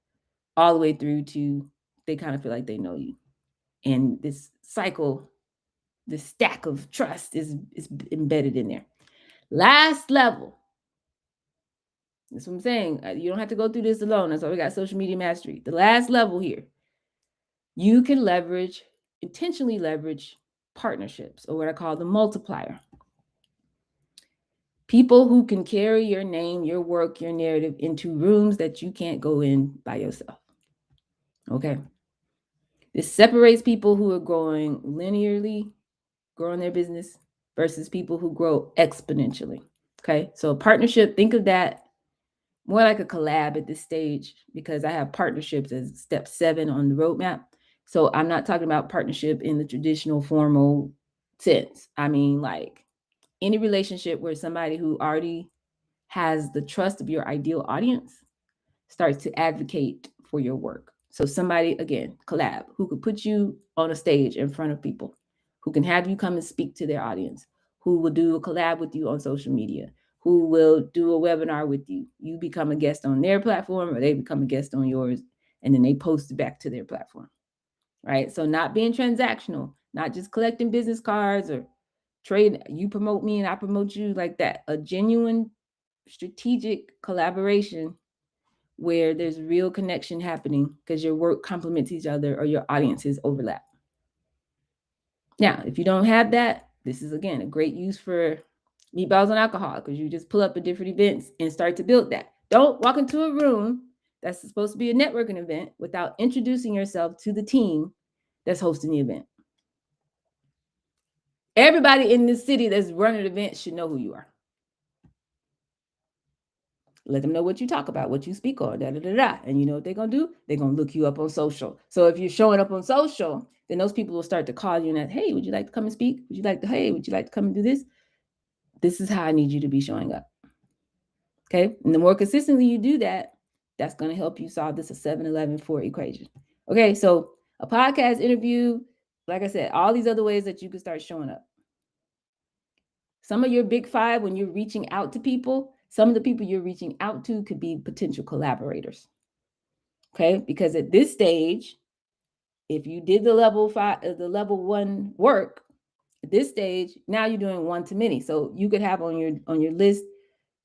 all the way through to they kind of feel like they know you. And this cycle The stack of trust is embedded in there. Last level. That's what I'm saying. You don't have to go through this alone. That's why we got social media mastery. The last level here, you can intentionally leverage partnerships, or what I call the multiplier. People who can carry your name, your work, your narrative into rooms that you can't go in by yourself. Okay. This separates people who are growing linearly, growing their business, versus people who grow exponentially. Okay. So partnership, think of that more like a collab at this stage, because I have partnerships as step 7 on the roadmap. So I'm not talking about partnership in the traditional formal sense. I mean, like any relationship where somebody who already has the trust of your ideal audience starts to advocate for your work. So somebody, again, collab, who could put you on a stage in front of people, who can have you come and speak to their audience, who will do a collab with you on social media, who will do a webinar with you. You become a guest on their platform, or they become a guest on yours, and then they post it back to their platform, right? So not being transactional, not just collecting business cards or trade, you promote me and I promote you, like that. A genuine strategic collaboration where there's real connection happening because your work complements each other or your audiences overlap. Now, if you don't have that, this is again a great use for meatballs and alcohol, because you just pull up at different events and start to build that. Don't walk into a room that's supposed to be a networking event without introducing yourself to the team that's hosting the event. Everybody in this city that's running the event should know who you are. Let them know what you talk about, what you speak on, da da da da. And you know what they're gonna do? They're gonna look you up on social. So if you're showing up on social, then those people will start to call you and ask, hey, would you like to come and speak? Would you like to come and do this? This is how I need you to be showing up. Okay. And the more consistently you do that, that's going to help you solve this 7-11-4 equation. Okay. So a podcast interview, like I said, all these other ways that you can start showing up. Some of your big 5, when you're reaching out to people, some of the people you're reaching out to could be potential collaborators. Okay. Because at this stage, if you did the level 1 work, at this stage, now you're doing one to many. So you could have on your list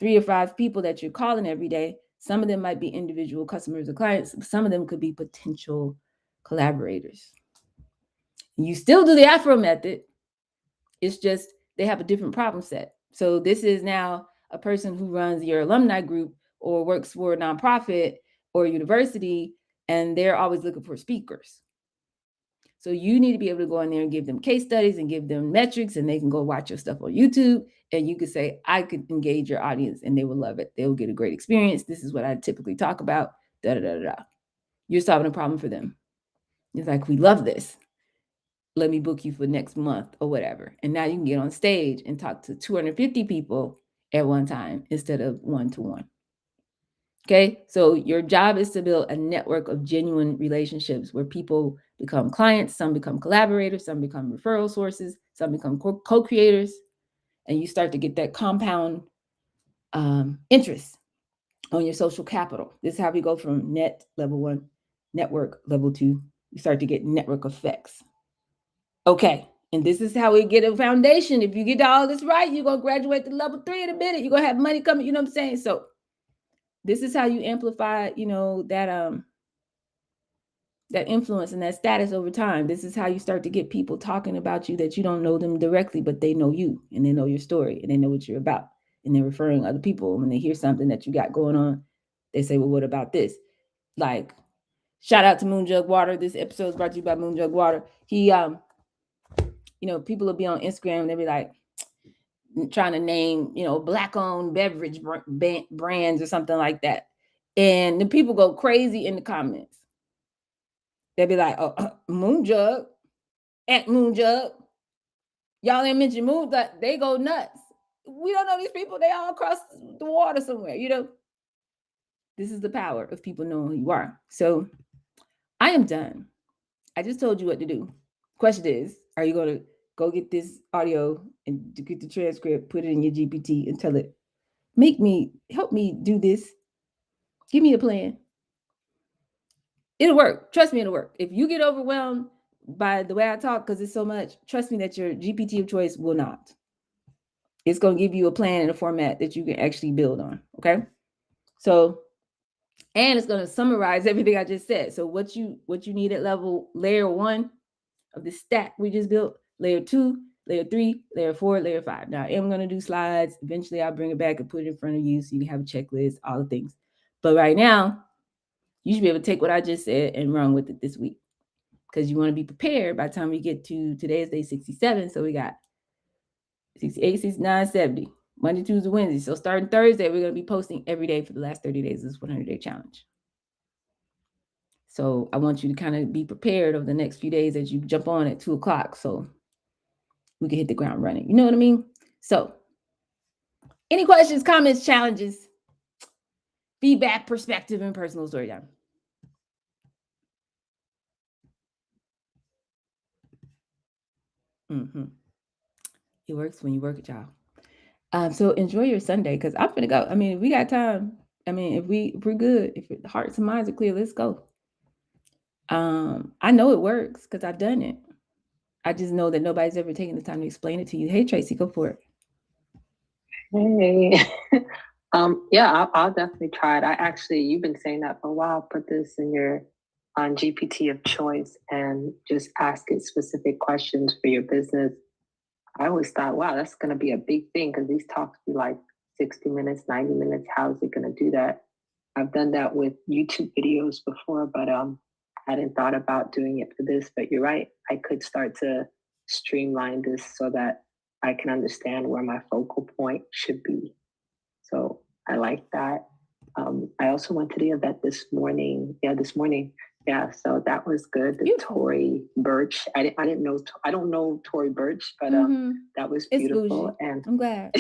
3 or 5 people that you're calling every day. Some of them might be individual customers or clients. Some of them could be potential collaborators. You still do the Afro method. It's just they have a different problem set. So this is now a person who runs your alumni group or works for a nonprofit or university, and they're always looking for speakers. So you need to be able to go in there and give them case studies and give them metrics, and they can go watch your stuff on YouTube. And you could say, I could engage your audience and they will love it. They will get a great experience. This is what I typically talk about. Da, da, da, da. You're solving a problem for them. It's like, we love this. Let me book you for next month or whatever. And now you can get on stage and talk to 250 people at one time instead of 1-to-1. Okay, so your job is to build a network of genuine relationships where people become clients, some become collaborators, some become referral sources, some become co-creators, and you start to get that compound interest on your social capital. This is how we go from net level 1, network level 2. You start to get network effects. Okay, and this is how we get a foundation. If you get all this right, you're going to graduate to level 3 in a minute. You're going to have money coming, you know what I'm saying? So this is how you amplify, that influence and that status over time. This is how you start to get people talking about you that you don't know them directly, but they know you and they know your story and they know what you're about. And they're referring other people. When they hear something that you got going on, they say, well, what about this? Like, shout out to Moon Jug Water. This episode is brought to you by Moon Jug Water. He, people will be on Instagram and they'll be like, trying to name, Black-owned beverage brands or something like that. And the people go crazy in the comments. They'll be like, oh, Moon Jug, at Moon Jug. Y'all ain't mention Moon, but they go nuts. We don't know these people. They all across the water somewhere, This is the power of people knowing who you are. So I am done. I just told you what to do. Question is, are you going to go get this audio and get the transcript, put it in your GPT and tell it, help me do this. Give me a plan. It'll work. Trust me, it'll work. If you get overwhelmed by the way I talk, because it's so much, trust me that your GPT of choice will not. It's going to give you a plan and a format that you can actually build on. Okay. So, and it's going to summarize everything I just said. So what you need at level layer 1 of the stack we just built, layer 2, layer 3, layer 4, layer 5. Now I am going to do slides. Eventually I'll bring it back and put it in front of you so you can have a checklist, all the things. But right now, you should be able to take what I just said and run with it this week, because you want to be prepared by the time we get to today's day 67. So we got 68, 69, 70. Monday, Tuesday, Wednesday. So starting Thursday, we're going to be posting every day for the last 30 days of this 100-day challenge. So I want you to kind of be prepared over the next few days as you jump on at 2 o'clock so we can hit the ground running. You know what I mean? So any questions, comments, challenges, feedback, perspective, and personal story time? Mm-hmm. It works when you work it, y'all. So enjoy your Sunday, because I'm gonna go. I mean, if we got time. I mean, if we're good, if the hearts and minds are clear, let's go. I know it works because I've done it. I just know that nobody's ever taken the time to explain it to you. Hey, Tracy, go for it. Hey. Yeah, I'll definitely try it. I actually, you've been saying that for a while. Put this in your on GPT of choice and just ask it specific questions for your business. I always thought, wow, that's going to be a big thing because these talks be like 60 minutes, 90 minutes. How is it going to do that? I've done that with YouTube videos before, but I hadn't thought about doing it for this. But you're right. I could start to streamline this so that I can understand where my focal point should be. So I like that. I also went to the event this morning. Yeah, this morning. Yeah, so that was good. The Tory Burch. I didn't know. I don't know Tory Burch, but that was beautiful. And I'm glad.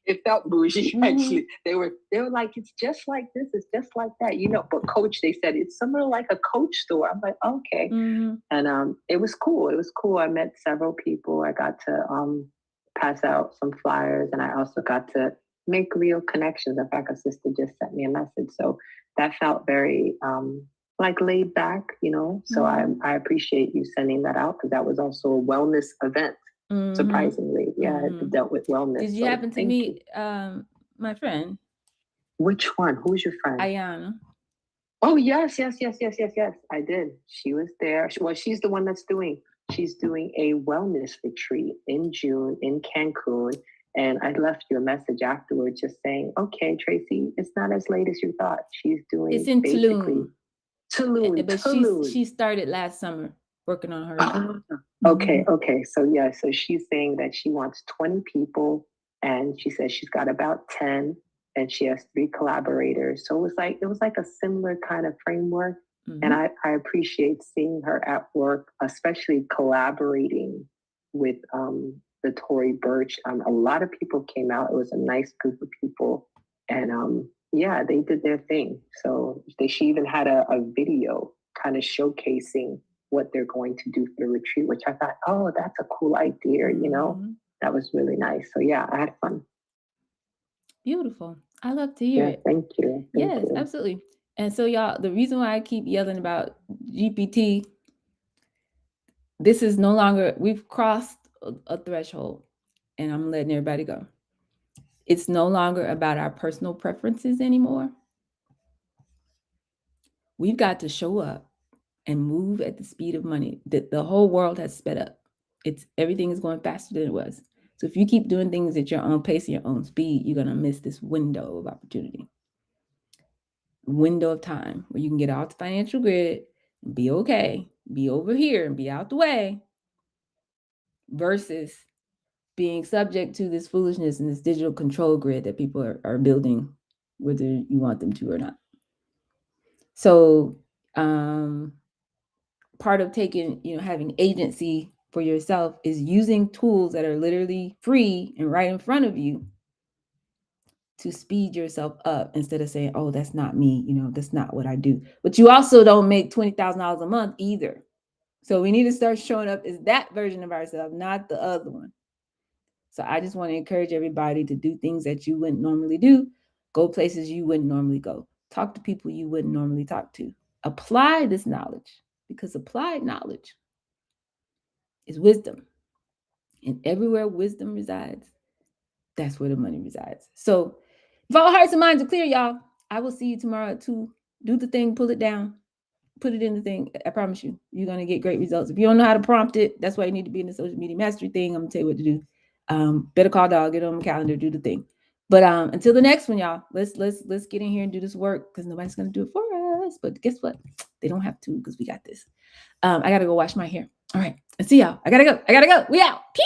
It felt bougie, actually. They were like, it's just like this, it's just like that, you know. But Coach, they said it's similar like a Coach store. I'm like, okay. And it was cool. It was cool. I met several people. I got to pass out some flyers, and I also got to make real connections. In fact, a sister just sent me a message, so that felt very like laid back, you know. So I appreciate you sending that out, because that was also a wellness event. Surprisingly, yeah, it dealt with wellness. Did you happen to meet my friend? Which one? Who's your friend? Ayana. Oh yes. I did. She was there. Well, she's the one that's doing. She's doing a wellness retreat in June in Cancun. And I left you a message afterwards just saying, okay, Tracy, it's not as late as you thought. She's doing it's in basically Tulum. But she started last summer working on her. Okay. So yeah, so she's saying that she wants 20 people, and she says she's got about 10, and she has 3 collaborators. So it was like a similar kind of framework. And I appreciate seeing her at work, especially collaborating with the Tory Burch. A lot of people came out. It was a nice group of people, and yeah, they did their thing. So she even had a video kind of showcasing what they're going to do for the retreat, which I thought, oh, that's a cool idea, you know. That was really nice. So yeah, I had fun. Beautiful. I love to hear it. Thank you. Yes, absolutely. And so y'all, the reason why I keep yelling about GPT, this is no longer, we've crossed a threshold, and I'm letting everybody go. It's no longer about our personal preferences anymore. We've got to show up and move at the speed of money. That the whole world has sped up. Everything is going faster than it was. So if you keep doing things at your own pace and your own speed, you're gonna miss this window of opportunity, window of time where you can get off the financial grid and be okay, be over here and be out the way, versus being subject to this foolishness and this digital control grid that people are building, whether you want them to or not. So part of taking, having agency for yourself is using tools that are literally free and right in front of you to speed yourself up, instead of saying, oh, that's not me, that's not what I do. But you also don't make $20,000 a month either. So we need to start showing up as that version of ourselves, not the other one. So I just want to encourage everybody to do things that you wouldn't normally do, go places you wouldn't normally go, talk to people you wouldn't normally talk to, apply this knowledge. because applied knowledge is wisdom. And everywhere wisdom resides, that's where the money resides. So if all hearts and minds are clear, y'all, I will see you tomorrow at 2. Do the thing, pull it down, put it in the thing. I promise you, you're going to get great results. If you don't know how to prompt it, that's why you need to be in the social media mastery thing. I'm going to tell you what to do. Better call dog, get it on my calendar, do the thing. But until the next one, y'all, let's get in here and do this work because nobody's going to do it for us. But guess what? They don't have to because we got this. I got to go wash my hair. All right. And see y'all. I got to go. We out. Pew!